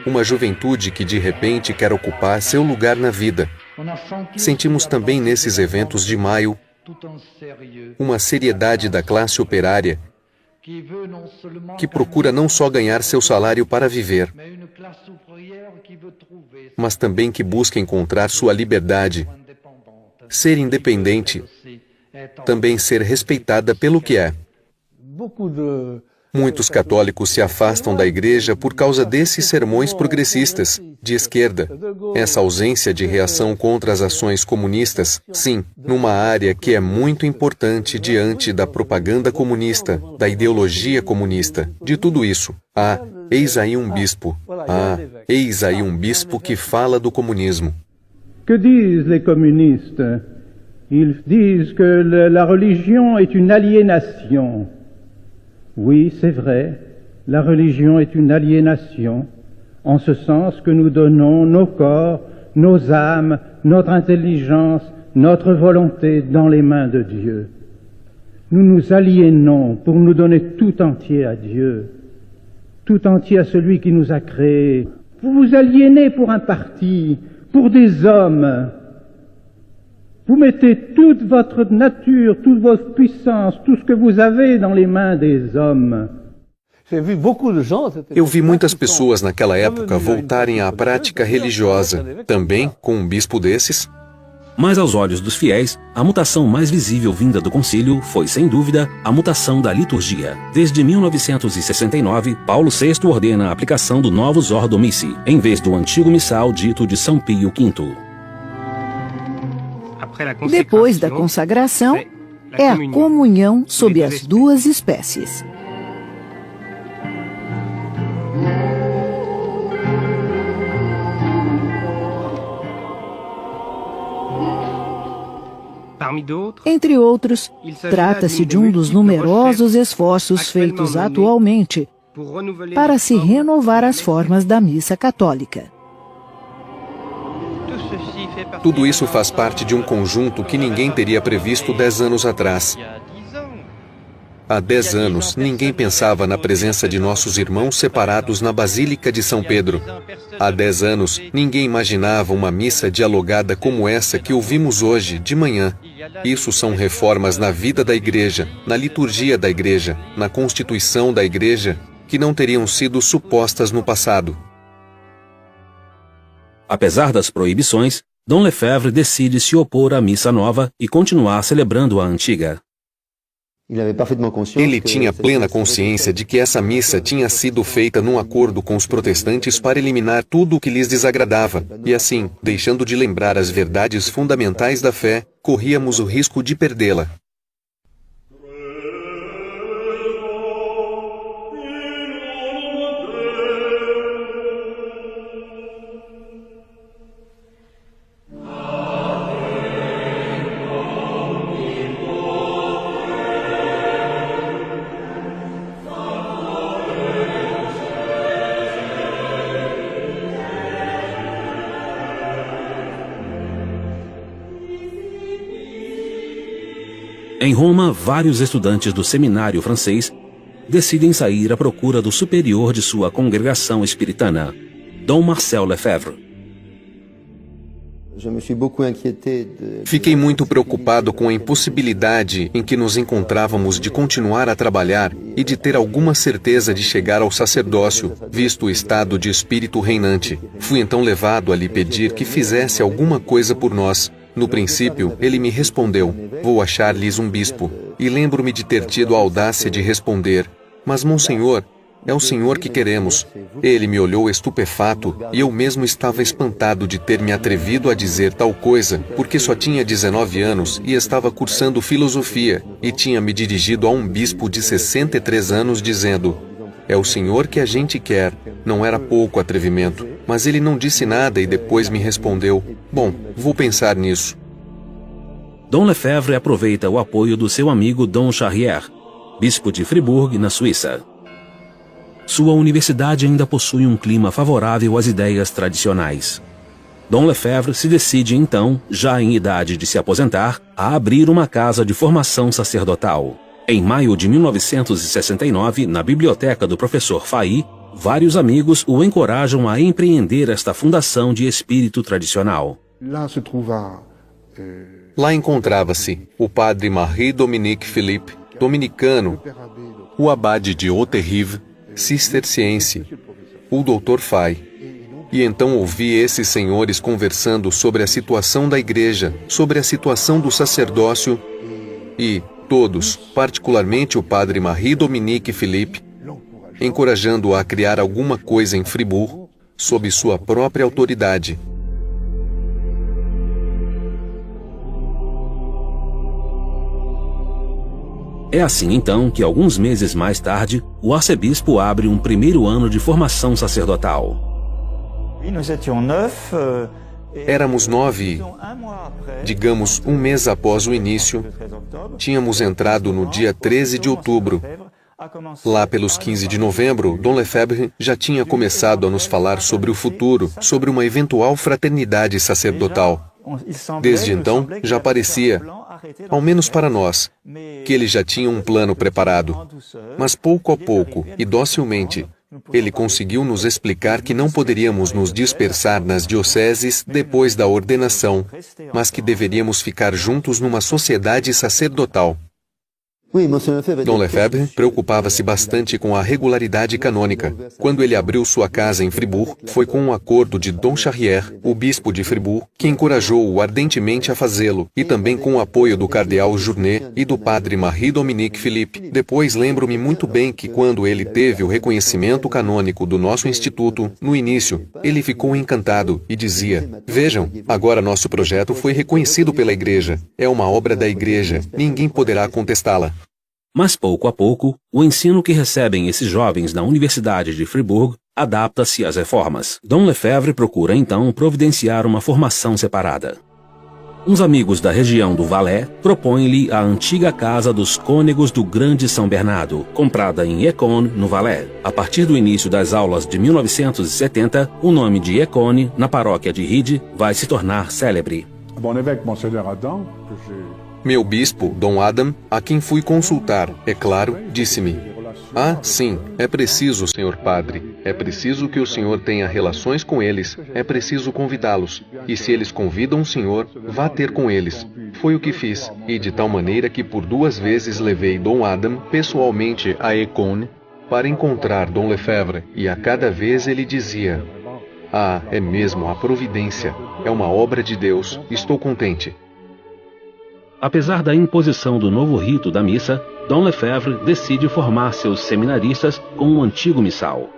uma juventude que de repente quer ocupar seu lugar na vida. Sentimos também nesses eventos de maio uma seriedade da classe operária que procura não só ganhar seu salário para viver, mas também que busca encontrar sua liberdade, ser independente, também ser respeitada pelo que é. Muitos católicos se afastam da igreja por causa desses sermões progressistas, de esquerda. Essa ausência de reação contra as ações comunistas, sim, numa área que é muito importante diante da propaganda comunista, da ideologia comunista, de tudo isso. Eis aí um bispo. Eis aí um bispo que fala do comunismo. Que disent les communistes? Ils disent que la religion est une aliénation. Oui, c'est vrai, la religion est une aliénation, en ce sens que nous donnons nos corps, nos âmes, notre intelligence, notre volonté dans les mains de Dieu. Nous nous aliénons pour nous donner tout entier à Dieu, tout entier à celui qui nous a créés. Vous vous aliénez pour un parti, pour des hommes. Vous mettez toute votre nature, toute votre puissance, tout ce que vous avez dans les mains des hommes. Eu vi muitas pessoas naquela época voltarem à prática religiosa, também com um bispo desses. Mas aos olhos dos fiéis, a mutação mais visível vinda do concílio foi, sem dúvida, a mutação da liturgia. Desde 1969, Paulo VI ordena a aplicação do Novus Ordo Missae, em vez do antigo missal dito de São Pio V. Depois da consagração, é a comunhão sob as duas espécies. Entre outros, trata-se de um dos numerosos esforços feitos atualmente para se renovar as formas da missa católica. Tudo isso faz parte de um conjunto que ninguém teria previsto 10 anos atrás. Há 10 anos, ninguém pensava na presença de nossos irmãos separados na Basílica de São Pedro. Há 10 anos, ninguém imaginava uma missa dialogada como essa que ouvimos hoje, de manhã. Isso são reformas na vida da igreja, na liturgia da igreja, na constituição da igreja, que não teriam sido supostas no passado. Apesar das proibições, Dom Lefebvre decide se opor à missa nova e continuar celebrando a antiga. Ele tinha plena consciência de que essa missa tinha sido feita num acordo com os protestantes para eliminar tudo o que lhes desagradava, e assim, deixando de lembrar as verdades fundamentais da fé, corríamos o risco de perdê-la. Em Roma, vários estudantes do seminário francês decidem sair à procura do superior de sua congregação espiritana, Dom Marcel Lefebvre. Fiquei muito preocupado com a impossibilidade em que nos encontrávamos de continuar a trabalhar e de ter alguma certeza de chegar ao sacerdócio, visto o estado de espírito reinante. Fui então levado a lhe pedir que fizesse alguma coisa por nós. No princípio, ele me respondeu: vou achar-lhes um bispo. E lembro-me de ter tido a audácia de responder: mas, monsenhor, é o senhor que queremos. Ele me olhou estupefato, e eu mesmo estava espantado de ter me atrevido a dizer tal coisa, porque só tinha 19 anos e estava cursando filosofia, e tinha me dirigido a um bispo de 63 anos dizendo: é o senhor que a gente quer. Não era pouco atrevimento, mas ele não disse nada e depois me respondeu: bom, vou pensar nisso. Dom Lefebvre aproveita o apoio do seu amigo Dom Charrier, bispo de Fribourg, na Suíça. Sua universidade ainda possui um clima favorável às ideias tradicionais. Dom Lefebvre se decide então, já em idade de se aposentar, a abrir uma casa de formação sacerdotal. Em maio de 1969, na biblioteca do professor Fahy, vários amigos o encorajam a empreender esta fundação de espírito tradicional. Lá encontrava-se o padre Marie-Dominique Philippe, dominicano, o abade de Haute-Rive, cisterciense, o Dr. Fahy, E então ouvi esses senhores conversando sobre a situação da igreja, sobre a situação do sacerdócio, e todos, particularmente o padre Marie-Dominique Philippe, encorajando-o a criar alguma coisa em Fribourg, sob sua própria autoridade. É assim então que alguns meses mais tarde, o arcebispo abre um primeiro ano de formação sacerdotal. Éramos 9, digamos, um mês após o início, tínhamos entrado no dia 13 de outubro. Lá pelos 15 de novembro, Dom Lefebvre já tinha começado a nos falar sobre o futuro, sobre uma eventual fraternidade sacerdotal. Desde então, já parecia, ao menos para nós, que ele já tinha um plano preparado. Mas pouco a pouco, e docilmente, ele conseguiu nos explicar que não poderíamos nos dispersar nas dioceses depois da ordenação, mas que deveríamos ficar juntos numa sociedade sacerdotal. Dom Lefebvre preocupava-se bastante com a regularidade canônica. Quando ele abriu sua casa em Fribourg, foi com um acordo de Dom Charrière, o bispo de Fribourg, que encorajou-o ardentemente a fazê-lo, e também com o apoio do cardeal Journet e do padre Marie-Dominique Philippe. Depois lembro-me muito bem que quando ele teve o reconhecimento canônico do nosso instituto, no início, ele ficou encantado e dizia: "Vejam, agora nosso projeto foi reconhecido pela igreja. É uma obra da igreja, ninguém poderá contestá-la." Mas pouco a pouco, o ensino que recebem esses jovens na Universidade de Fribourg adapta-se às reformas. Dom Lefebvre procura então providenciar uma formação separada. Uns amigos da região do Valais propõem-lhe a antiga casa dos cônegos do Grande São Bernardo, comprada em Écône, no Valais. A partir do início das aulas de 1970, o nome de Écône, na paróquia de Ride, vai se tornar célebre. Meu bispo, Dom Adam, a quem fui consultar, é claro, disse-me: "Ah, sim, é preciso, senhor padre. É preciso que o senhor tenha relações com eles. É preciso convidá-los. E se eles convidam o senhor, vá ter com eles." Foi o que fiz, e de tal maneira que por 2 vezes levei Dom Adam pessoalmente a Écône para encontrar Dom Lefebvre, e a cada vez ele dizia: "Ah, é mesmo a providência. É uma obra de Deus. Estou contente." Apesar da imposição do novo rito da missa, Dom Lefebvre decide formar seus seminaristas com o antigo missal.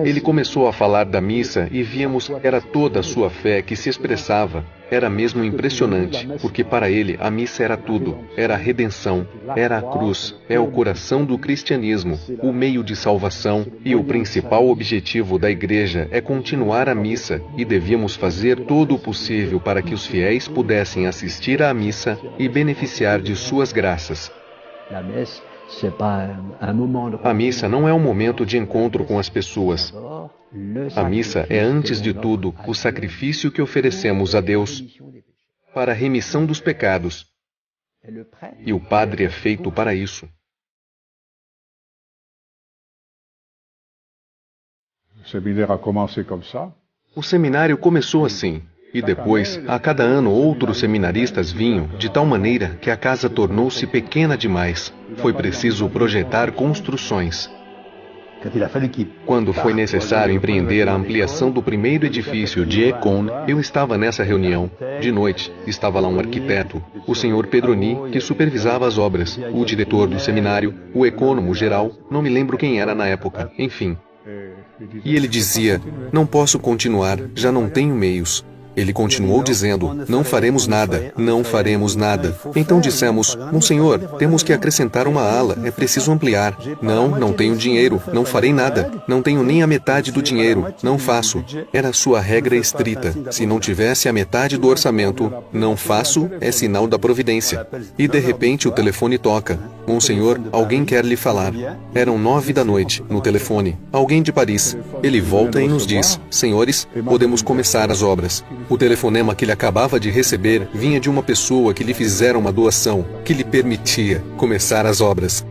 Ele começou a falar da missa e víamos que era toda a sua fé que se expressava. Era mesmo impressionante, porque para ele a missa era tudo. Era a redenção, era a cruz, é o coração do cristianismo, o meio de salvação, e o principal objetivo da igreja é continuar a missa, e devíamos fazer todo o possível para que os fiéis pudessem assistir à missa e beneficiar de suas graças. A missa não é um momento de encontro com as pessoas. A missa é, antes de tudo, o sacrifício que oferecemos a Deus para a remissão dos pecados. E o padre é feito para isso. O seminário começou assim. E depois, a cada ano, outros seminaristas vinham, de tal maneira que a casa tornou-se pequena demais. Foi preciso projetar construções. Quando foi necessário empreender a ampliação do primeiro edifício de Écône, eu estava nessa reunião. De noite, estava lá um arquiteto, o senhor Pedroni, que supervisava as obras, o diretor do seminário, o ecônomo geral, não me lembro quem era na época, enfim. E ele dizia: "Não posso continuar, já não tenho meios." Ele continuou dizendo: "Não faremos nada, não faremos nada." Então dissemos: "Monsenhor, temos que acrescentar uma ala, é preciso ampliar." Não tenho dinheiro, não farei nada, não tenho nem a metade do dinheiro, não faço." Era a sua regra estrita. Se não tivesse a metade do orçamento, não faço, é sinal da providência. E de repente o telefone toca. "Monsenhor, alguém quer lhe falar." Eram 9 da noite, no telefone. Alguém de Paris. Ele volta e nos diz: "Senhores, podemos começar as obras." O telefonema que ele acabava de receber vinha de uma pessoa que lhe fizera uma doação, que lhe permitia começar as obras.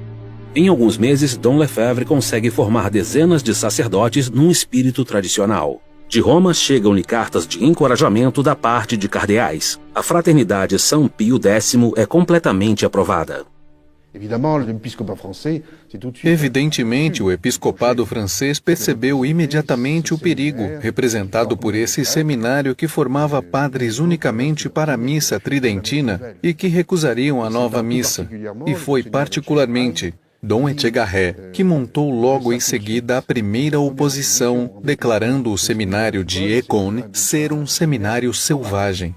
Em alguns meses, Dom Lefebvre consegue formar dezenas de sacerdotes num espírito tradicional. De Roma chegam-lhe cartas de encorajamento da parte de cardeais. A fraternidade São Pio X é completamente aprovada. Evidentemente, o episcopado francês percebeu imediatamente o perigo representado por esse seminário que formava padres unicamente para a missa tridentina e que recusariam a nova missa. E foi particularmente Dom Etchegaray que montou logo em seguida a primeira oposição, declarando o seminário de Écône ser um seminário selvagem.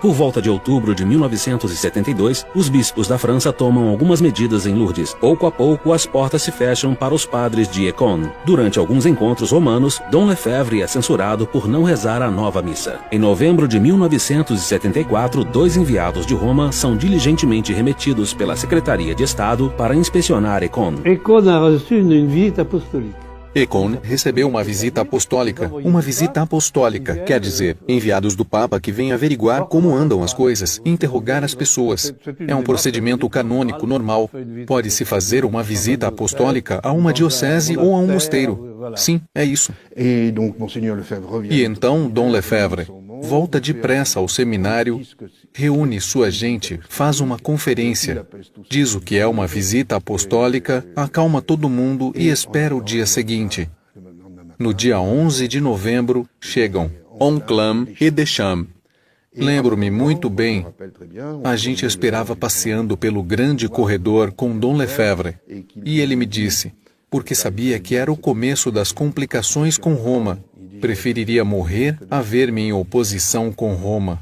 Por volta de outubro de 1972, os bispos da França tomam algumas medidas em Lourdes. Pouco a pouco, as portas se fecham para os padres de Écône. Durante alguns encontros romanos, Dom Lefebvre é censurado por não rezar a nova missa. Em novembro de 1974, 2 enviados de Roma são diligentemente remetidos pela Secretaria de Estado para inspecionar Écône. Écône a reçu une visite apostolique. Écône recebeu uma visita apostólica. Uma visita apostólica quer dizer enviados do Papa que vêm averiguar como andam as coisas e interrogar as pessoas. É um procedimento canônico normal. Pode-se fazer uma visita apostólica a uma diocese ou a um mosteiro. Sim, é isso. E então Dom Lefebvre volta depressa ao seminário, reúne sua gente, faz uma conferência, diz o que é uma visita apostólica, acalma todo mundo e espera o dia seguinte. No dia 11 de novembro, chegam Onclame e Deschamps. Lembro-me muito bem, a gente esperava passeando pelo grande corredor com Dom Lefebvre, e ele me disse, porque sabia que era o começo das complicações com Roma, preferiria morrer a ver-me em oposição com Roma.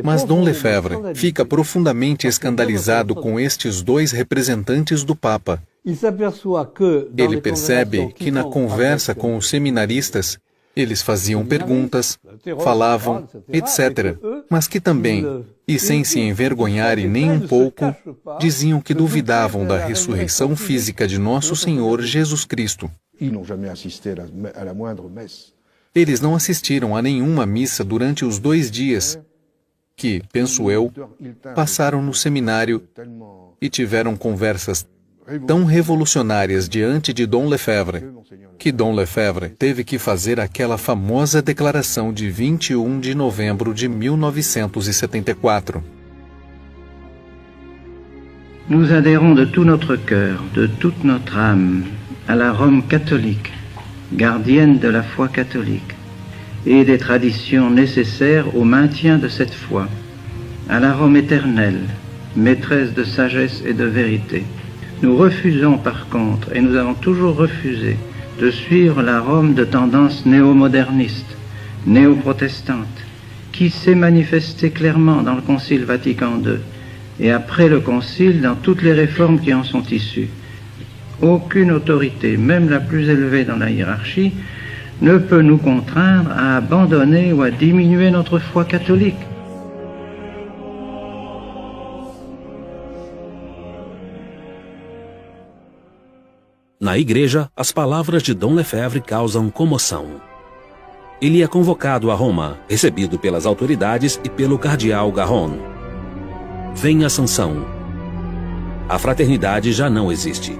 Mas Dom Lefebvre fica profundamente escandalizado com estes 2 representantes do Papa. Ele percebe que na conversa com os seminaristas, eles faziam perguntas, falavam, etc., mas que também, e sem se envergonharem nem um pouco, diziam que duvidavam da ressurreição física de nosso Senhor Jesus Cristo. Eles não assistiram a nenhuma missa durante os 2 dias que, penso eu, passaram no seminário e tiveram conversas tão revolucionárias diante de Dom Lefebvre, que Dom Lefebvre teve que fazer aquela famosa declaração de 21 de novembro de 1974. Nous adhérons de tout notre cœur, de toute notre âme, à la Rome catholique, gardienne de la foi catholique, et des traditions nécessaires au maintien de cette foi, à la Rome éternelle, maîtresse de sagesse et de vérité. Nous refusons par contre, et nous avons toujours refusé, de suivre la Rome de tendance néo-moderniste, néo-protestante, qui s'est manifestée clairement dans le Concile Vatican II, et après le Concile dans toutes les réformes qui en sont issues. Aucune autorité, même la plus élevée dans la hiérarchie, ne peut nous contraindre à abandonner ou à diminuer notre foi catholique. Na igreja, as palavras de Dom Lefebvre causam comoção. Ele é convocado a Roma, recebido pelas autoridades e pelo cardeal Garron. Vem a sanção. A fraternidade já não existe.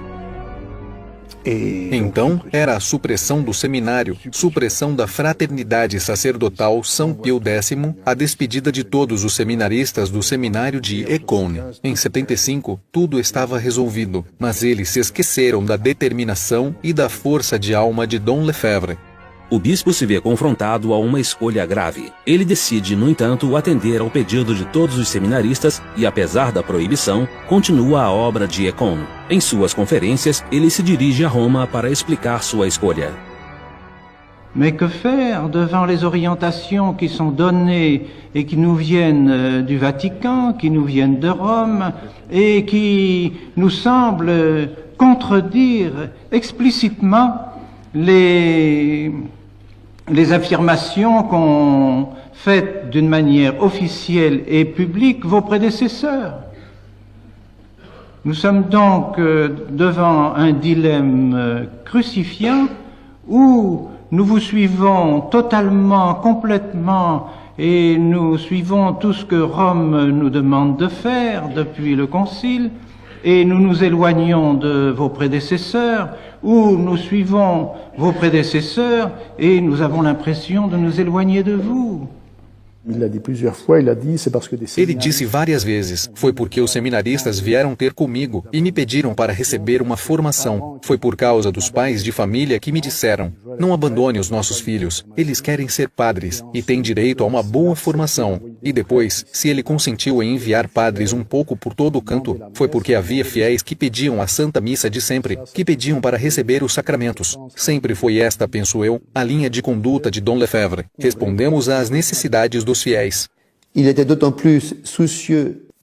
Então, era a supressão do seminário, supressão da fraternidade sacerdotal São Pio X, a despedida de todos os seminaristas do seminário de Écône. Em 75, tudo estava resolvido, mas eles se esqueceram da determinação e da força de alma de Dom Lefebvre. O bispo se vê confrontado a uma escolha grave. Ele decide, no entanto, atender ao pedido de todos os seminaristas e, apesar da proibição, continua a obra de Écône. Em suas conferências, ele se dirige a Roma para explicar sua escolha. Mais que faire devant les orientations qui sont données et qui nous viennent du Vatican, qui nous viennent de Rome et qui nous semblent contredire explicitement les affirmations qu'ont faites d'une manière officielle et publique vos prédécesseurs. Nous sommes donc devant un dilemme crucifiant où nous vous suivons totalement, complètement, et nous suivons tout ce que Rome nous demande de faire depuis le Concile, et nous nous éloignons de vos prédécesseurs, ou nous suivons vos prédécesseurs et nous avons l'impression de nous éloigner de vous. Ele disse várias vezes, foi porque os seminaristas vieram ter comigo e me pediram para receber uma formação. Foi por causa dos pais de família que me disseram, não abandone os nossos filhos, eles querem ser padres e têm direito a uma boa formação. E depois, se ele consentiu em enviar padres um pouco por todo o canto, foi porque havia fiéis que pediam a Santa Missa de sempre, que pediam para receber os sacramentos. Sempre foi esta, penso eu, a linha de conduta de Dom Lefebvre. Respondemos às necessidades dos fiéis.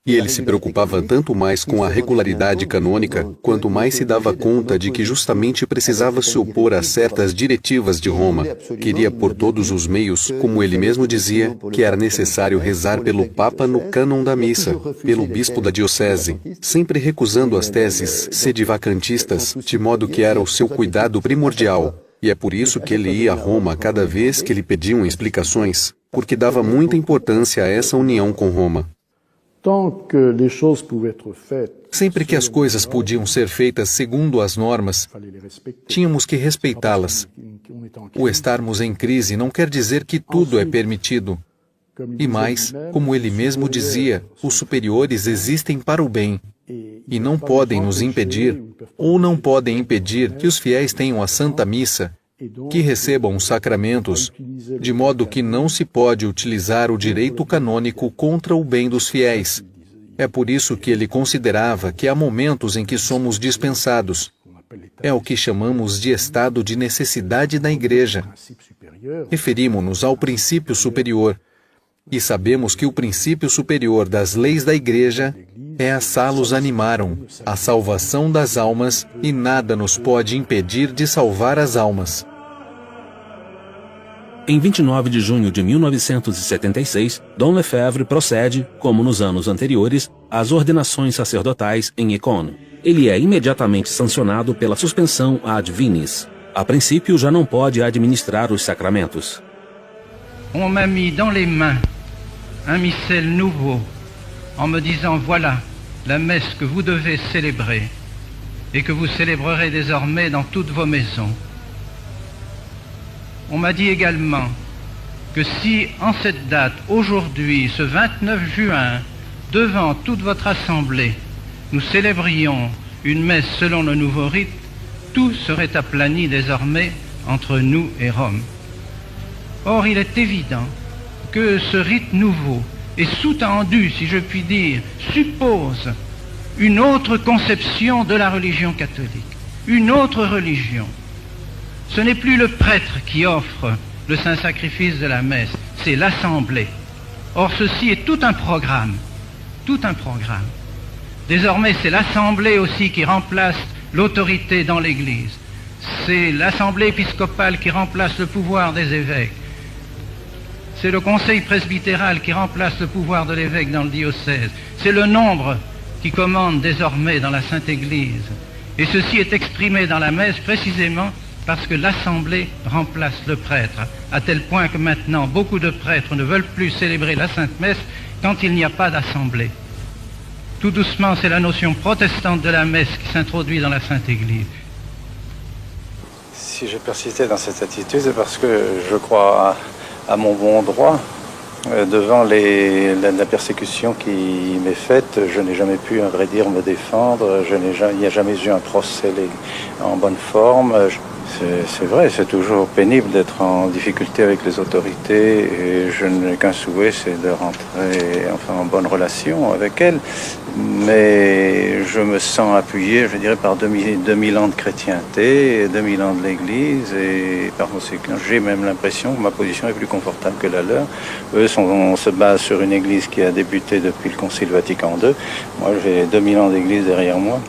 E ele se preocupava tanto mais com a regularidade canônica, quanto mais se dava conta de que justamente precisava se opor a certas diretivas de Roma. Queria por todos os meios, como ele mesmo dizia, que era necessário rezar pelo Papa no cânon da missa, pelo bispo da diocese, sempre recusando as teses sedivacantistas, de modo que era o seu cuidado primordial. E é por isso que ele ia a Roma cada vez que lhe pediam explicações, porque dava muita importância a essa união com Roma. Sempre que as coisas podiam ser feitas segundo as normas, tínhamos que respeitá-las. O estarmos em crise não quer dizer que tudo é permitido. E mais, como ele mesmo dizia, os superiores existem para o bem e não podem nos impedir, ou não podem impedir que os fiéis tenham a Santa Missa, que recebam os sacramentos, de modo que não se pode utilizar o direito canônico contra o bem dos fiéis. É por isso que ele considerava que há momentos em que somos dispensados. É o que chamamos de estado de necessidade da Igreja. Referimos-nos ao princípio superior, e sabemos que o princípio superior das leis da Igreja é a salus animarum, a salvação das almas, e nada nos pode impedir de salvar as almas. Em 29 de junho de 1976, Dom Lefebvre procede, como nos anos anteriores, às ordenações sacerdotais em Écône. Ele é imediatamente sancionado pela suspensão ad vinis. A princípio, já não pode administrar os sacramentos. On m'a mis dans les mains un missel nouveau en me disant voilà la messe que vous devez célébrer et que vous célébrerez désormais dans toutes vos maisons. On m'a dit également que si en cette date, aujourd'hui, ce 29 juin, devant toute votre assemblée, nous célébrions une messe selon le nouveau rite, tout serait aplani désormais entre nous et Rome. Or, il est évident que ce rite nouveau est sous-tendu, si je puis dire, suppose une autre conception de la religion catholique, une autre religion. Ce n'est plus le prêtre qui offre le saint sacrifice de la messe, c'est l'assemblée. Or, ceci est tout un programme, tout un programme. Désormais, c'est l'assemblée aussi qui remplace l'autorité dans l'Église. C'est l'assemblée épiscopale qui remplace le pouvoir des évêques. C'est le conseil presbytéral qui remplace le pouvoir de l'évêque dans le diocèse. C'est le nombre qui commande désormais dans la Sainte Église. Et ceci est exprimé dans la messe précisément parce que l'assemblée remplace le prêtre, à tel point que maintenant beaucoup de prêtres ne veulent plus célébrer la Sainte Messe quand il n'y a pas d'assemblée. Tout doucement, c'est la notion protestante de la messe qui s'introduit dans la Sainte Église. Si j'ai persisté dans cette attitude, c'est parce que je crois à mon bon droit. Devant la persécution qui m'est faite, je n'ai jamais pu, à vrai dire, me défendre. Il n'y a jamais eu un procès en bonne forme. C'est vrai, c'est toujours pénible d'être en difficulté avec les autorités et je n'ai qu'un souhait, c'est de rentrer en bonne relation avec elles. Mais je me sens appuyé, je dirais, par 2000 ans de chrétienté, 2000 ans de l'Église et par conséquent, j'ai même l'impression que ma position est plus confortable que la leur. Eux, on se base sur une Église qui a débuté depuis le Concile Vatican II. Moi, j'ai 2000 ans d'Église derrière moi.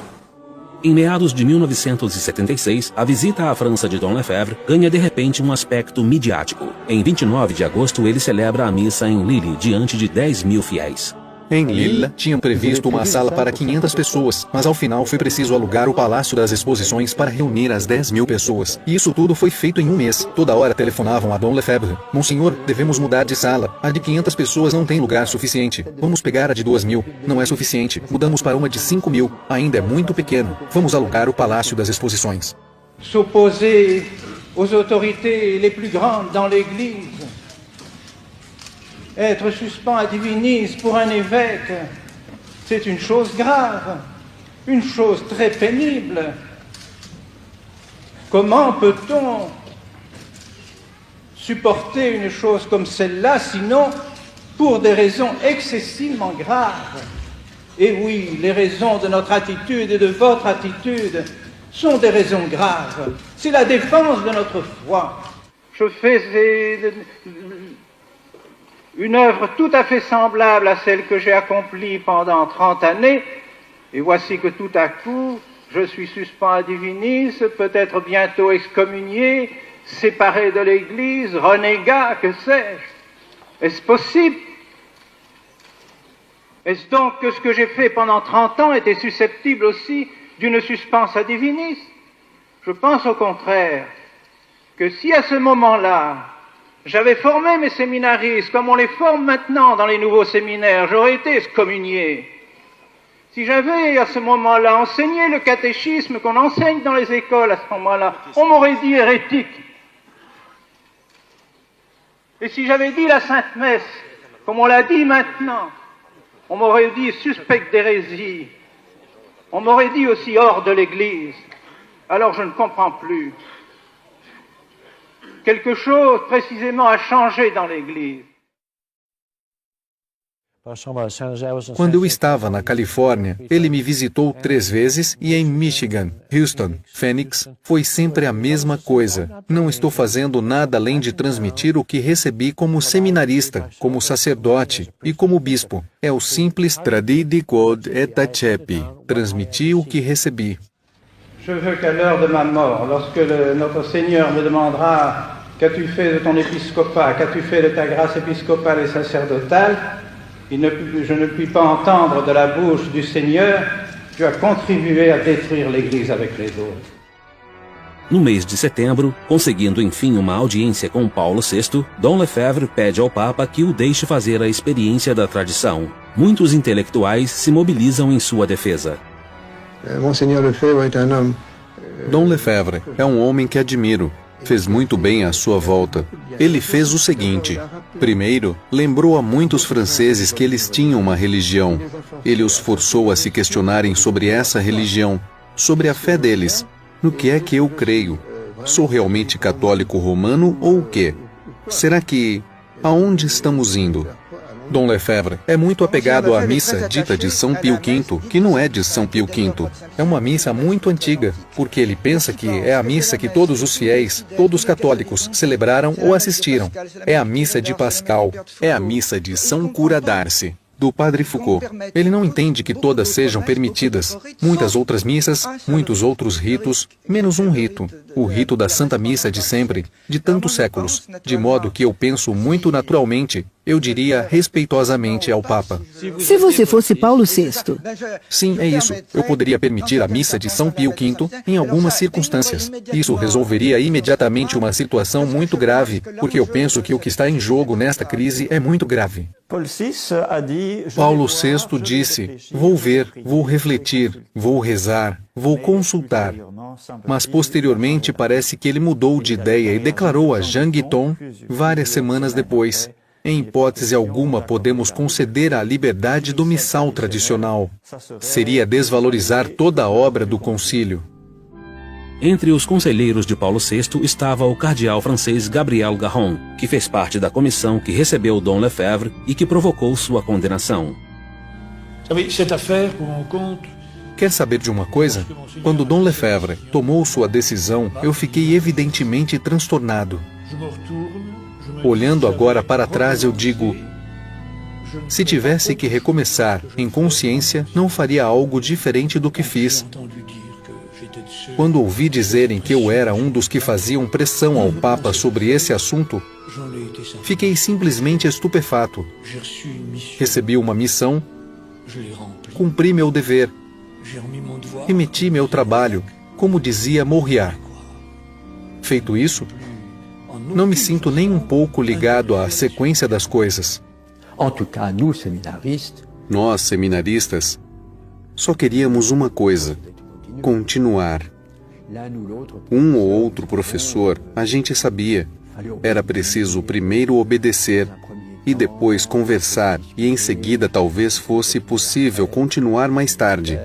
Em meados de 1976, a visita à França de Dom Lefebvre ganha de repente um aspecto midiático. Em 29 de agosto, ele celebra a missa em Lille, diante de 10.000 fiéis. Em Lille, tinham previsto uma sala para 500 pessoas, mas ao final foi preciso alugar o Palácio das Exposições para reunir as 10.000 pessoas. E isso tudo foi feito em um mês. Toda hora telefonavam a Dom Lefebvre. Monsenhor, devemos mudar de sala. A de 500 pessoas não tem lugar suficiente. Vamos pegar a de 2.000. Não é suficiente. Mudamos para uma de 5.000. Ainda é muito pequeno. Vamos alugar o Palácio das Exposições. S'opposer aux autorités les plus grandes dans l'Église Être suspens à divinis pour un évêque, c'est une chose grave, une chose très pénible. Comment peut-on supporter une chose comme celle-là, sinon pour des raisons excessivement graves? Et oui, les raisons de notre attitude et de votre attitude sont des raisons graves. C'est la défense de notre foi. Je fais une œuvre tout à fait semblable à celle que j'ai accomplie pendant 30 années, et voici que tout à coup, je suis suspens à divinis, peut-être bientôt excommunié, séparé de l'Église, renégat, que sais-je? Est-ce possible? Est-ce donc que ce que j'ai fait pendant 30 ans était susceptible aussi d'une suspense à divinis? Je pense au contraire que si à ce moment-là, j'avais formé mes séminaristes comme on les forme maintenant dans les nouveaux séminaires, j'aurais été excommunié. Si j'avais à ce moment-là enseigné le catéchisme qu'on enseigne dans les écoles à ce moment-là, on m'aurait dit hérétique. Et si j'avais dit la Sainte Messe, comme on l'a dit maintenant, on m'aurait dit suspect d'hérésie. On m'aurait dit aussi hors de l'Église. Alors je ne comprends plus. Quelque chose précisément a changé dans l'Église. Quando eu estava na Califórnia, ele me visitou 3 vezes e em Michigan, Houston, Phoenix, foi sempre a mesma coisa. Não estou fazendo nada além de transmitir o que recebi como seminarista, como sacerdote e como bispo. É o simples tradidi quod et accepi. Transmiti o que recebi. Je veux qu'à l'heure de ma mort, lorsque notre Seigneur me demandera « Qu'as-tu fait de ton épiscopat? Qu'as-tu fait de ta grâce épiscopale et sacerdotale ?» je ne puis pas entendre de la bouche du Seigneur « Tu as contribué à détruire l'Église avec les autres. » No mês de setembro, conseguindo enfim uma audiência com Paulo VI, Dom Lefebvre pede ao Papa que o deixe fazer a experiência da tradição. Muitos intelectuais se mobilizam em sua defesa. Dom Lefebvre é um homem que admiro. Fez muito bem à sua volta. Ele fez o seguinte: primeiro, lembrou a muitos franceses que eles tinham uma religião. Ele os forçou a se questionarem sobre essa religião, sobre a fé deles. No que é que eu creio? Sou realmente católico romano ou o quê? Será que... aonde estamos indo? Dom Lefebvre é muito apegado à missa dita de São Pio V, que não é de São Pio V. É uma missa muito antiga, porque ele pensa que é a missa que todos os fiéis, todos católicos, celebraram ou assistiram. É a missa de Pascal, é a missa de São Cura d'Arce, do Padre Foucault. Ele não entende que todas sejam permitidas. Muitas outras missas, muitos outros ritos, menos um rito, o rito da Santa Missa de sempre, de tantos séculos, de modo que eu penso muito naturalmente, eu diria respeitosamente ao Papa. Se você fosse Paulo VI... Sim, é isso. Eu poderia permitir a missa de São Pio V em algumas circunstâncias. Isso resolveria imediatamente uma situação muito grave, porque eu penso que o que está em jogo nesta crise é muito grave. Paulo VI disse: vou ver, vou refletir, vou rezar, vou consultar. Mas posteriormente parece que ele mudou de ideia e declarou a Jean Guiton, várias semanas depois: em hipótese alguma podemos conceder a liberdade do missal tradicional. Seria desvalorizar toda a obra do concílio. Entre os conselheiros de Paulo VI estava o cardeal francês Gabriel Garron, que fez parte da comissão que recebeu Dom Lefebvre e que provocou sua condenação. Quer saber de uma coisa? Quando Dom Lefebvre tomou sua decisão, eu fiquei evidentemente transtornado. Olhando agora para trás, eu digo: se tivesse que recomeçar em consciência, não faria algo diferente do que fiz. Quando ouvi dizerem que eu era um dos que faziam pressão ao Papa sobre esse assunto, fiquei simplesmente estupefato. Recebi uma missão, cumpri meu dever, remeti meu trabalho, como dizia Morriat. Feito isso, não me sinto nem um pouco ligado à sequência das coisas. Nós, seminaristas, só queríamos uma coisa: continuar. Um ou outro professor, a gente sabia. Era preciso primeiro obedecer, e depois conversar, e em seguida talvez fosse possível continuar mais tarde.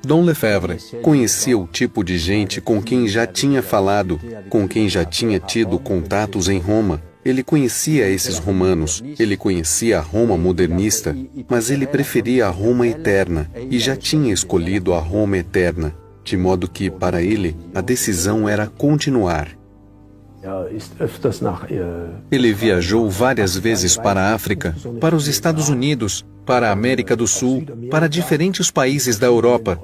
Dom Lefebvre conhecia o tipo de gente com quem já tinha falado, com quem já tinha tido contatos em Roma. Ele conhecia esses romanos, ele conhecia a Roma modernista, mas ele preferia a Roma eterna, e já tinha escolhido a Roma eterna, de modo que, para ele, a decisão era continuar. Ele viajou várias vezes para a África, para os Estados Unidos, para a América do Sul, para diferentes países da Europa.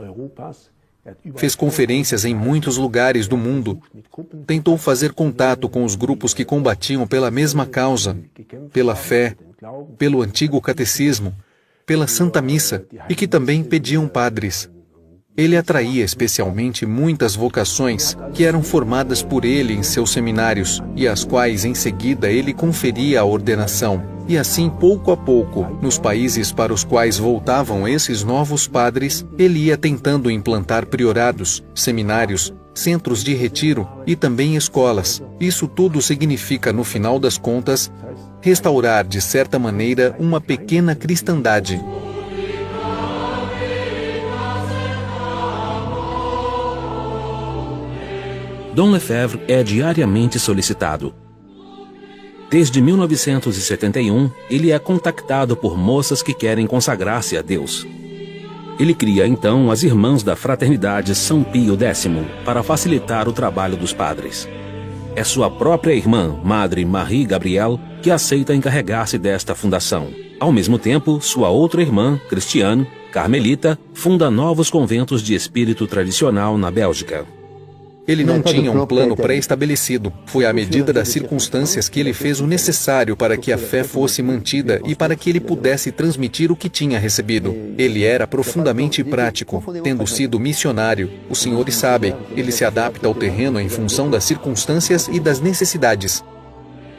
Fez conferências em muitos lugares do mundo. Tentou fazer contato com os grupos que combatiam pela mesma causa, pela fé, pelo antigo catecismo, pela Santa Missa, e que também pediam padres. Ele atraía especialmente muitas vocações que eram formadas por ele em seus seminários e às quais em seguida ele conferia a ordenação. E assim, pouco a pouco, nos países para os quais voltavam esses novos padres, ele ia tentando implantar priorados, seminários, centros de retiro e também escolas. Isso tudo significa, no final das contas, restaurar de certa maneira uma pequena cristandade. Dom Lefebvre é diariamente solicitado. Desde 1971, ele é contactado por moças que querem consagrar-se a Deus. Ele cria então as Irmãs da Fraternidade São Pio X para facilitar o trabalho dos padres. É sua própria irmã, Madre Marie Gabrielle, que aceita encarregar-se desta fundação. Ao mesmo tempo, sua outra irmã, Christiane, carmelita, funda novos conventos de espírito tradicional na Bélgica. Ele não tinha um plano pré-estabelecido. Foi à medida das circunstâncias que ele fez o necessário para que a fé fosse mantida e para que ele pudesse transmitir o que tinha recebido. Ele era profundamente prático, tendo sido missionário. Os senhores sabem, ele se adapta ao terreno em função das circunstâncias e das necessidades.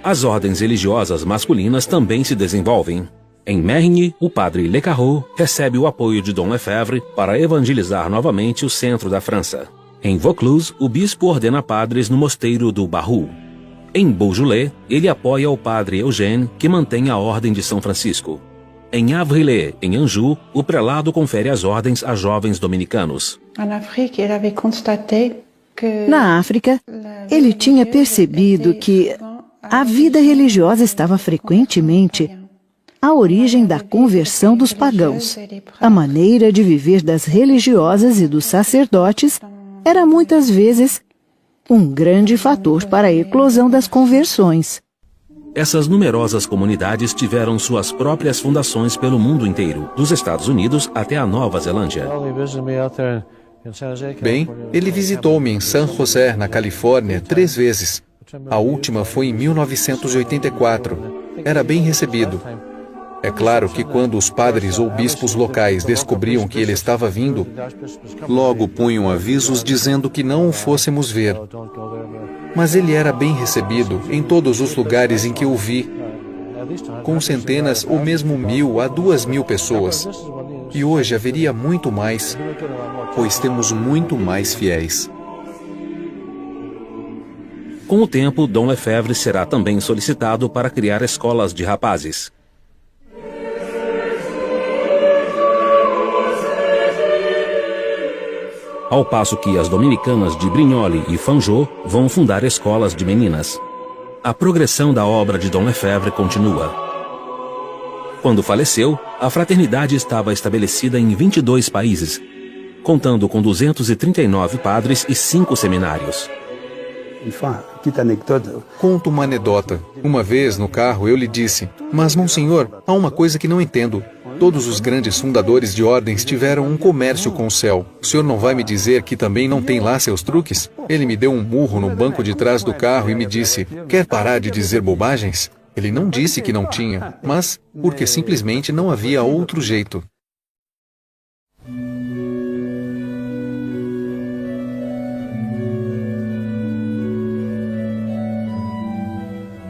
As ordens religiosas masculinas também se desenvolvem. Em Mérigny, o padre Le Carreau recebe o apoio de Dom Lefebvre para evangelizar novamente o centro da França. Em Vaucluse, o bispo ordena padres no mosteiro do Barroux. Em Beaujolais, ele apoia o padre Eugène, que mantém a ordem de São Francisco. Em Avrillé, em Anjou, o prelado confere as ordens a jovens dominicanos. Na África, ele tinha percebido que a vida religiosa estava frequentemente à origem da conversão dos pagãos. A maneira de viver das religiosas e dos sacerdotes era muitas vezes um grande fator para a eclosão das conversões. Essas numerosas comunidades tiveram suas próprias fundações pelo mundo inteiro, dos Estados Unidos até a Nova Zelândia. Bem, ele visitou-me em San José, na Califórnia, 3 vezes. A última foi em 1984. Era bem recebido. É claro que quando os padres ou bispos locais descobriam que ele estava vindo, logo punham avisos dizendo que não o fôssemos ver. Mas ele era bem recebido em todos os lugares em que o vi, com centenas ou mesmo 1.000 a 2.000 pessoas. E hoje haveria muito mais, pois temos muito mais fiéis. Com o tempo, Dom Lefebvre será também solicitado para criar escolas de rapazes. Ao passo que as dominicanas de Brignoles e Fanjeaux vão fundar escolas de meninas. A progressão da obra de Dom Lefebvre continua. Quando faleceu, a fraternidade estava estabelecida em 22 países, contando com 239 padres e 5 seminários. Conto uma anedota. Uma vez, no carro, eu lhe disse: "Mas, monsenhor, há uma coisa que não entendo. Todos os grandes fundadores de ordens tiveram um comércio com o céu. O senhor não vai me dizer que também não tem lá seus truques?" Ele me deu um murro no banco de trás do carro e me disse: "Quer parar de dizer bobagens?" Ele não disse que não tinha, mas porque simplesmente não havia outro jeito.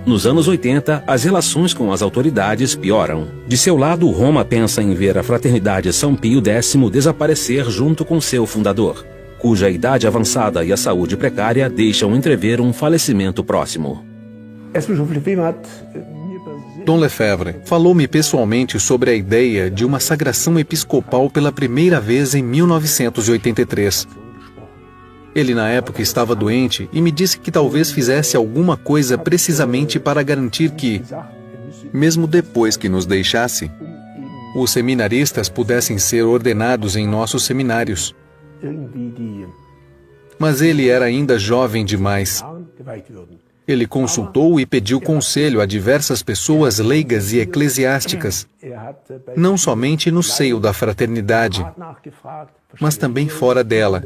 Nos anos 80, as relações com as autoridades pioram. De seu lado, Roma pensa em ver a Fraternidade São Pio X desaparecer junto com seu fundador, cuja idade avançada e a saúde precária deixam entrever um falecimento próximo. Dom Lefebvre falou-me pessoalmente sobre a ideia de uma sagração episcopal pela primeira vez em 1983. Ele na época estava doente e me disse que talvez fizesse alguma coisa precisamente para garantir que, mesmo depois que nos deixasse, os seminaristas pudessem ser ordenados em nossos seminários. Mas ele era ainda jovem demais. Ele consultou e pediu conselho a diversas pessoas leigas e eclesiásticas, não somente no seio da fraternidade, mas também fora dela.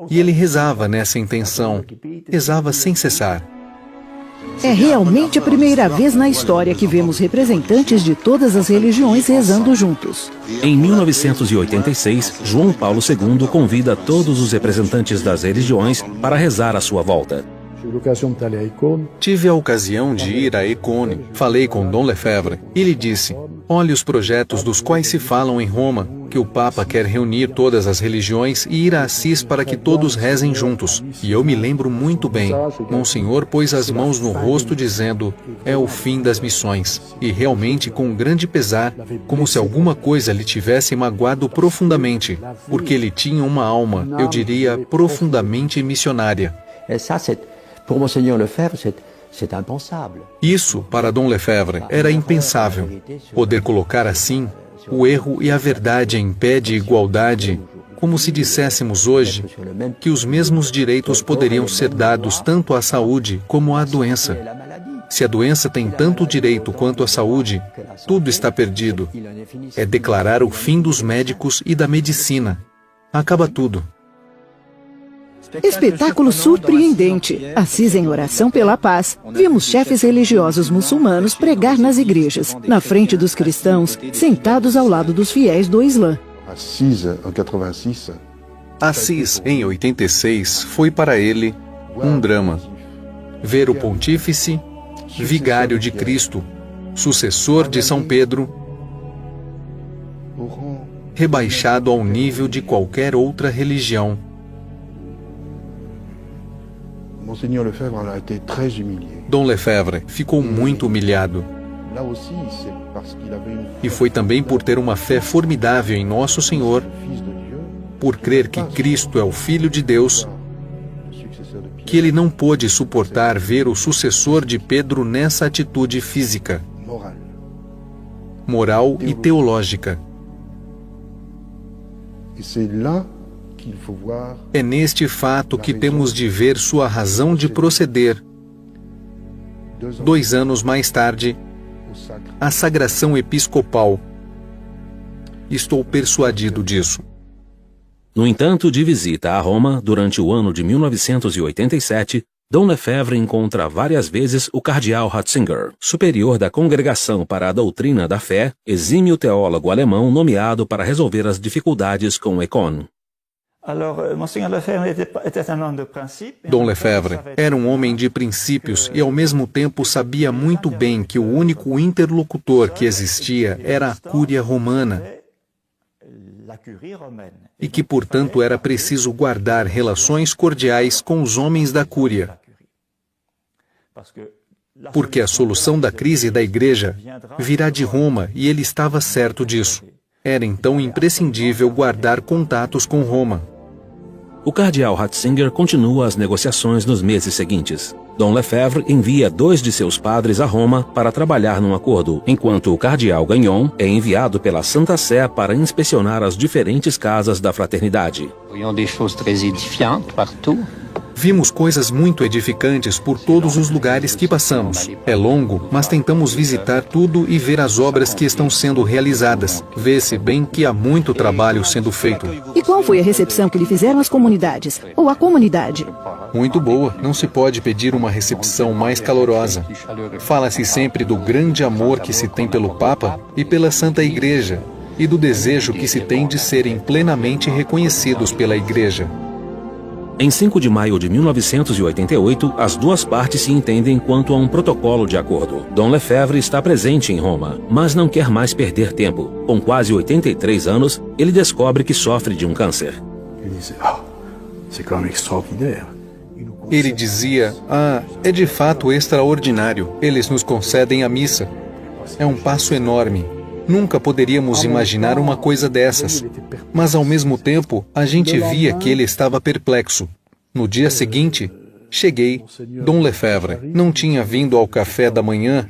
E ele rezava nessa intenção, rezava sem cessar. É realmente a primeira vez na história que vemos representantes de todas as religiões rezando juntos. Em 1986, João Paulo II convida todos os representantes das religiões para rezar à sua volta. Tive a ocasião de ir a Econe. Falei com Dom Lefebvre e lhe disse: olhe os projetos dos quais se falam em Roma, que o Papa quer reunir todas as religiões e ir a Assis para que todos rezem juntos. E eu me lembro muito bem. Monsenhor pôs as mãos no rosto dizendo: é o fim das missões. E realmente com um grande pesar, como se alguma coisa lhe tivesse magoado profundamente, porque ele tinha uma alma, eu diria, profundamente missionária. Isso, para Dom Lefebvre, era impensável. Poder colocar assim o erro e a verdade em pé de igualdade, como se disséssemos hoje que os mesmos direitos poderiam ser dados tanto à saúde como à doença. Se a doença tem tanto direito quanto a saúde, tudo está perdido. É declarar o fim dos médicos e da medicina. Acaba tudo. Espetáculo surpreendente. Assis em oração pela paz. Vimos chefes religiosos muçulmanos pregar nas igrejas, na frente dos cristãos, sentados ao lado dos fiéis do Islã. Assis, em 86, foi para ele um drama. Ver o pontífice, vigário de Cristo, sucessor de São Pedro, rebaixado ao nível de qualquer outra religião. Dom Lefebvre ficou muito humilhado. E foi também por ter uma fé formidável em Nosso Senhor, por crer que Cristo é o Filho de Deus, que ele não pôde suportar ver o sucessor de Pedro nessa atitude física, moral e teológica. É neste fato que temos de ver sua razão de proceder. 2 anos mais tarde, a sagração episcopal. Estou persuadido disso. No entanto, de visita a Roma, durante o ano de 1987, Dom Lefebvre encontra várias vezes o cardeal Ratzinger, superior da Congregação para a Doutrina da Fé, exímio teólogo alemão nomeado para resolver as dificuldades com Econe. Dom Lefebvre era um homem de princípios e ao mesmo tempo sabia muito bem que o único interlocutor que existia era a Cúria Romana e que, portanto, era preciso guardar relações cordiais com os homens da Cúria, porque a solução da crise da Igreja virá de Roma e ele estava certo disso. Era então imprescindível guardar contatos com Roma. O cardeal Ratzinger continua as negociações nos meses seguintes. Dom Lefebvre envia 2 de seus padres a Roma para trabalhar num acordo, enquanto o cardeal Gagnon é enviado pela Santa Sé para inspecionar as diferentes casas da fraternidade. Vimos coisas muito edificantes por todos os lugares que passamos. É longo, mas tentamos visitar tudo e ver as obras que estão sendo realizadas. Vê-se bem que há muito trabalho sendo feito. E qual foi a recepção que lhe fizeram as comunidades? Ou a comunidade? Muito boa. Não se pode pedir uma recepção mais calorosa. Fala-se sempre do grande amor que se tem pelo Papa e pela Santa Igreja, e do desejo que se tem de serem plenamente reconhecidos pela Igreja. Em 5 de maio de 1988, as duas partes se entendem quanto a um protocolo de acordo. Dom Lefebvre está presente em Roma, mas não quer mais perder tempo. Com quase 83 anos, ele descobre que sofre de um câncer. Ele dizia: é de fato extraordinário. Eles nos concedem a missa. É um passo enorme. Nunca poderíamos imaginar uma coisa dessas. Mas ao mesmo tempo, a gente via que ele estava perplexo. No dia seguinte, cheguei. Dom Lefebvre não tinha vindo ao café da manhã,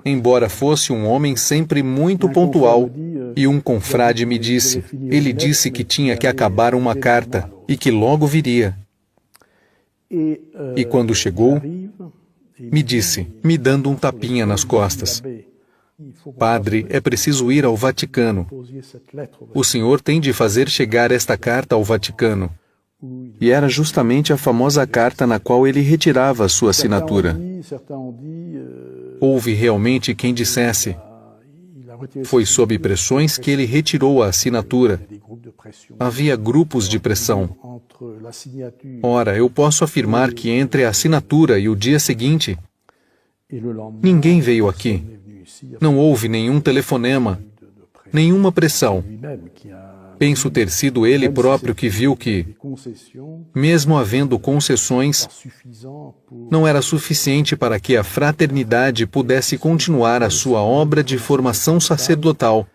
embora fosse um homem sempre muito pontual. E um confrade me disse, ele disse que tinha que acabar uma carta e que logo viria. E quando chegou, me disse, me dando um tapinha nas costas: Padre, é preciso ir ao Vaticano. O senhor tem de fazer chegar esta carta ao Vaticano. E era justamente a famosa carta na qual ele retirava a sua assinatura. Houve realmente quem dissesse: foi sob pressões que ele retirou a assinatura. Havia grupos de pressão. Ora, eu posso afirmar que entre a assinatura e o dia seguinte, ninguém veio aqui. Não houve nenhum telefonema, nenhuma pressão. Penso ter sido ele próprio que viu que, mesmo havendo concessões, não era suficiente para que a fraternidade pudesse continuar a sua obra de formação sacerdotal.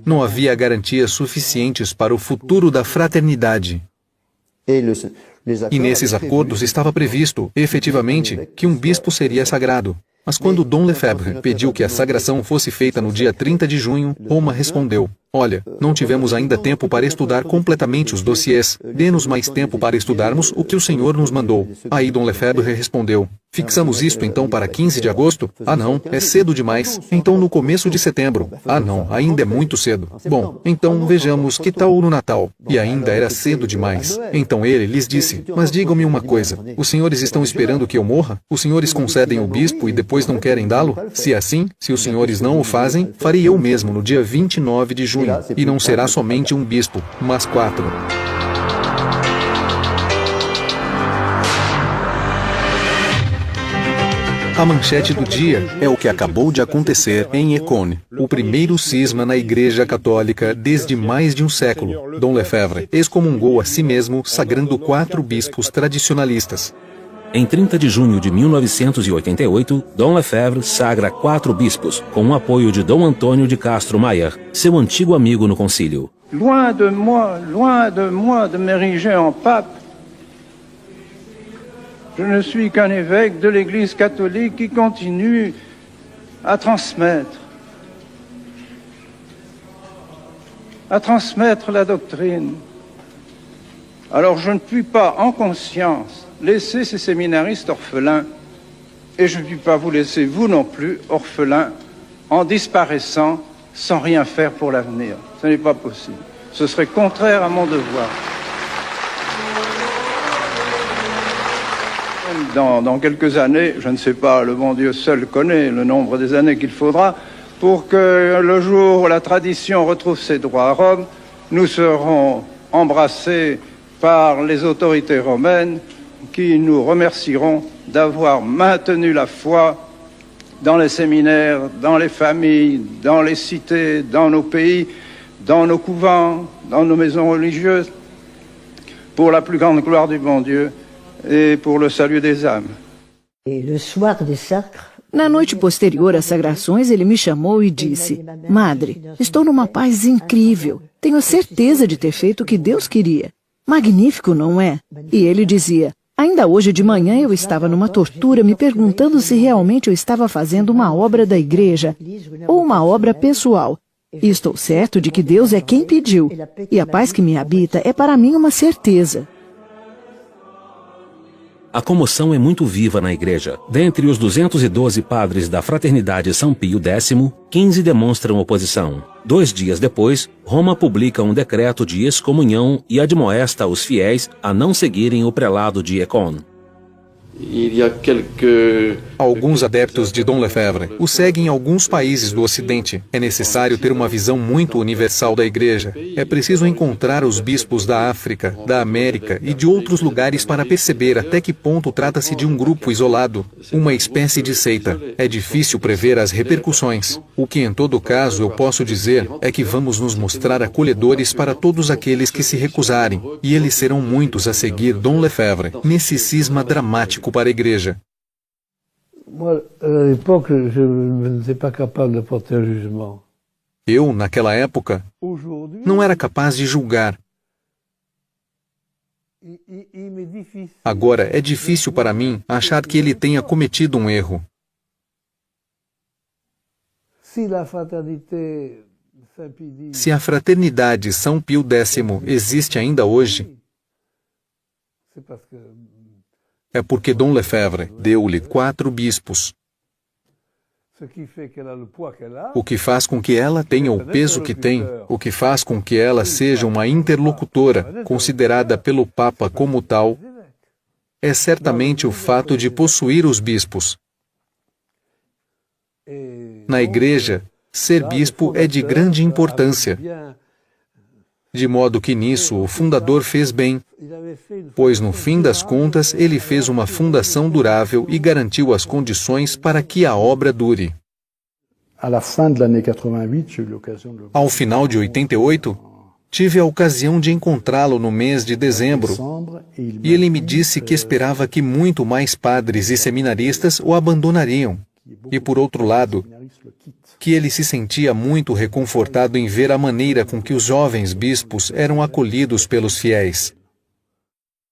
Não havia garantias suficientes para o futuro da fraternidade. E nesses acordos estava previsto, efetivamente, que um bispo seria sagrado. Mas quando Dom Lefebvre pediu que a sagração fosse feita no dia 30 de junho, Roma respondeu: olha, não tivemos ainda tempo para estudar completamente os dossiês. Dê-nos mais tempo para estudarmos o que o Senhor nos mandou. Aí Dom Lefebvre respondeu: fixamos isto então para 15 de agosto? Ah não, é cedo demais. Então no começo de setembro? Ah não, ainda é muito cedo. Bom, então vejamos que tal no Natal? E ainda era cedo demais. Então ele lhes disse: mas digam-me uma coisa, os senhores estão esperando que eu morra? Os senhores concedem o bispo e depois não querem dá-lo? Se é assim, se os senhores não o fazem, farei eu mesmo no dia 29 de junho. E não será somente um bispo, mas 4. A manchete do dia é o que acabou de acontecer em Écône, o primeiro cisma na Igreja Católica desde mais de um século. Dom Lefebvre excomungou a si mesmo, sagrando 4 bispos tradicionalistas. Em 30 de junho de 1988, Dom Lefebvre sagra 4 bispos, com o apoio de Dom Antônio de Castro Maier, seu antigo amigo no concílio. Loin de moi de m'ériger en pape, je ne suis qu'un évêque de l'Église catholique qui continue à transmettre la doctrine. Alors je ne puis pas, en conscience, laisser ces séminaristes orphelins, et je ne puis pas vous laisser, vous non plus, orphelins, en disparaissant sans rien faire pour l'avenir. Ce n'est pas possible. Ce serait contraire à mon devoir. Dans quelques années, je ne sais pas, le bon Dieu seul connaît le nombre des années qu'il faudra, pour que le jour où la tradition retrouve ses droits à Rome, nous serons embrassés par les autorités romaines qui nous remercieront d'avoir maintenu la foi dans les séminaires, dans les familles, dans les cités, dans nos pays, dans nos couvents, dans nos maisons religieuses, pour la plus grande gloire du bon Dieu et pour le salut des âmes. Na noite posterior às sagrações, ele me chamou e disse: Madre, estou numa paz incrível. Tenho certeza de ter feito o que Deus queria. Magnífico, não é? E ele dizia: ainda hoje de manhã eu estava numa tortura me perguntando se realmente eu estava fazendo uma obra da igreja ou uma obra pessoal. E estou certo de que Deus é quem pediu. E a paz que me habita é para mim uma certeza. A comoção é muito viva na igreja. Dentre os 212 padres da Fraternidade São Pio X, 15 demonstram oposição. 2 dias depois, Roma publica um decreto de excomunhão e admoesta os fiéis a não seguirem o prelado de Écône. Il y a quelques Alguns adeptos de Dom Lefebvre o seguem em alguns países do Ocidente. É necessário ter uma visão muito universal da Igreja. É preciso encontrar os bispos da África, da América e de outros lugares para perceber até que ponto trata-se de um grupo isolado, uma espécie de seita. É difícil prever as repercussões. O que em todo caso eu posso dizer é que vamos nos mostrar acolhedores para todos aqueles que se recusarem, e eles serão muitos a seguir Dom Lefebvre, nesse cisma dramático para a Igreja. Eu, naquela época, não era capaz de julgar. Agora, é difícil para mim achar que ele tenha cometido um erro. Se a fraternidade São Pio X existe ainda hoje, é porque Dom Lefebvre deu-lhe 4 bispos. O que faz com que ela tenha o peso que tem, o que faz com que ela seja uma interlocutora, considerada pelo Papa como tal, é certamente o fato de possuir os bispos. Na Igreja, ser bispo é de grande importância. De modo que nisso o fundador fez bem, pois no fim das contas ele fez uma fundação durável e garantiu as condições para que a obra dure. Ao final de 88, tive a ocasião de encontrá-lo no mês de dezembro, e ele me disse que esperava que muito mais padres e seminaristas o abandonariam, e por outro lado, que ele se sentia muito reconfortado em ver a maneira com que os jovens bispos eram acolhidos pelos fiéis.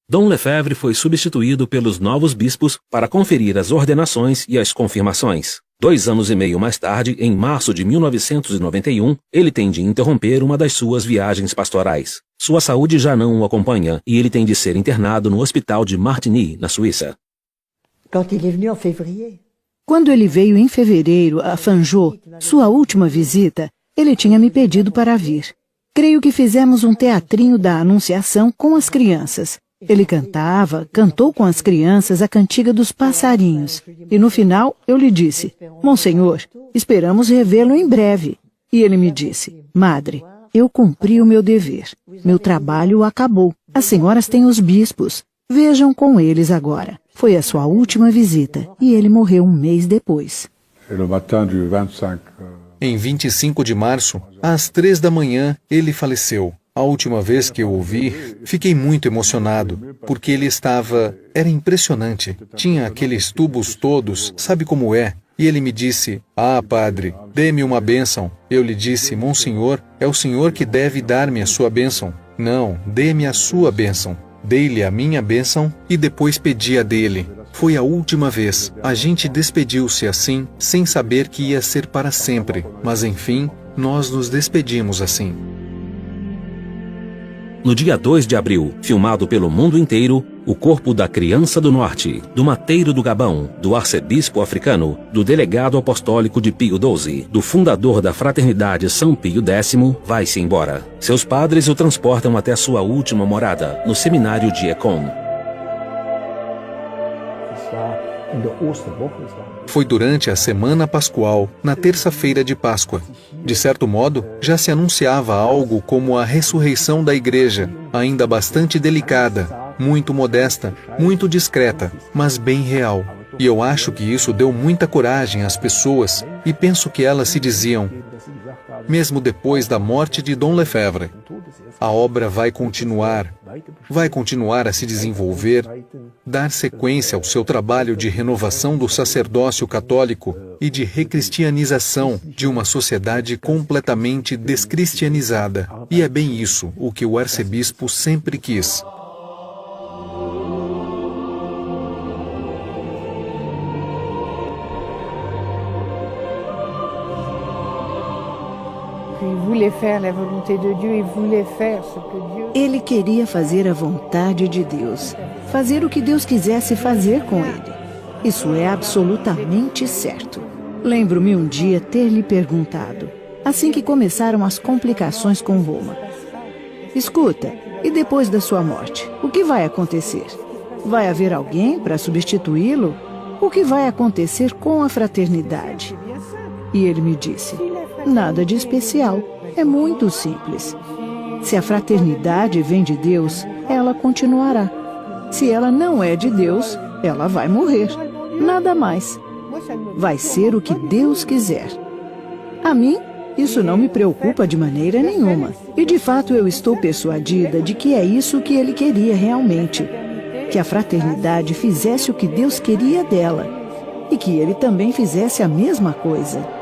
Dom Lefebvre foi substituído pelos novos bispos para conferir as ordenações e as confirmações. 2 anos e meio mais tarde, em março de 1991, ele tem de interromper uma das suas viagens pastorais. Sua saúde já não o acompanha e ele tem de ser internado no hospital de Martigny, na Suíça. Quando ele veio em fevereiro a Fanjeaux, sua última visita, ele tinha me pedido para vir. Creio que fizemos um teatrinho da Anunciação com as crianças. Ele cantou com as crianças a cantiga dos passarinhos. E no final eu lhe disse: Monsenhor, esperamos revê-lo em breve. E ele me disse: Madre, eu cumpri o meu dever. Meu trabalho acabou. As senhoras têm os bispos. Vejam com eles agora. Foi a sua última visita e ele morreu um mês depois. Em 25 de março, às 3 da manhã, ele faleceu. A última vez que eu o vi, fiquei muito emocionado, porque ele era impressionante. Tinha aqueles tubos todos, sabe como é? E ele me disse: Ah, padre, dê-me uma bênção. Eu lhe disse: Monsenhor, é o senhor que deve dar-me a sua bênção. Não, dê-me a sua bênção. Dei-lhe a minha bênção e depois pedi a dele. Foi a última vez. A gente despediu-se assim, sem saber que ia ser para sempre. Mas enfim, nós nos despedimos assim. No dia 2 de abril, filmado pelo mundo inteiro, o corpo da Criança do Norte, do Mateiro do Gabão, do arcebispo africano, do delegado apostólico de Pio XII, do fundador da Fraternidade São Pio X, vai-se embora. Seus padres o transportam até sua última morada, no seminário de Écône. Foi durante a Semana Pascual, na terça-feira de Páscoa. De certo modo, já se anunciava algo como a ressurreição da Igreja, ainda bastante delicada, muito modesta, muito discreta, mas bem real. E eu acho que isso deu muita coragem às pessoas, e penso que elas se diziam: mesmo depois da morte de Dom Lefebvre, a obra vai continuar a se desenvolver, dar sequência ao seu trabalho de renovação do sacerdócio católico e de recristianização de uma sociedade completamente descristianizada. E é bem isso o que o arcebispo sempre quis. Ele queria fazer a vontade de Deus, fazer o que Deus quisesse fazer com ele. Isso é absolutamente certo. Lembro-me um dia ter lhe perguntado, assim que começaram as complicações com Roma: escuta, e depois da sua morte, o que vai acontecer? Vai haver alguém para substituí-lo? O que vai acontecer com a fraternidade? E ele me disse: nada de especial, é muito simples. Se a fraternidade vem de Deus, ela continuará. Se ela não é de Deus, ela vai morrer. Nada mais. Vai ser o que Deus quiser. A mim, isso não me preocupa de maneira nenhuma. E de fato eu estou persuadida de que é isso que ele queria realmente. Que a fraternidade fizesse o que Deus queria dela. E que ele também fizesse a mesma coisa.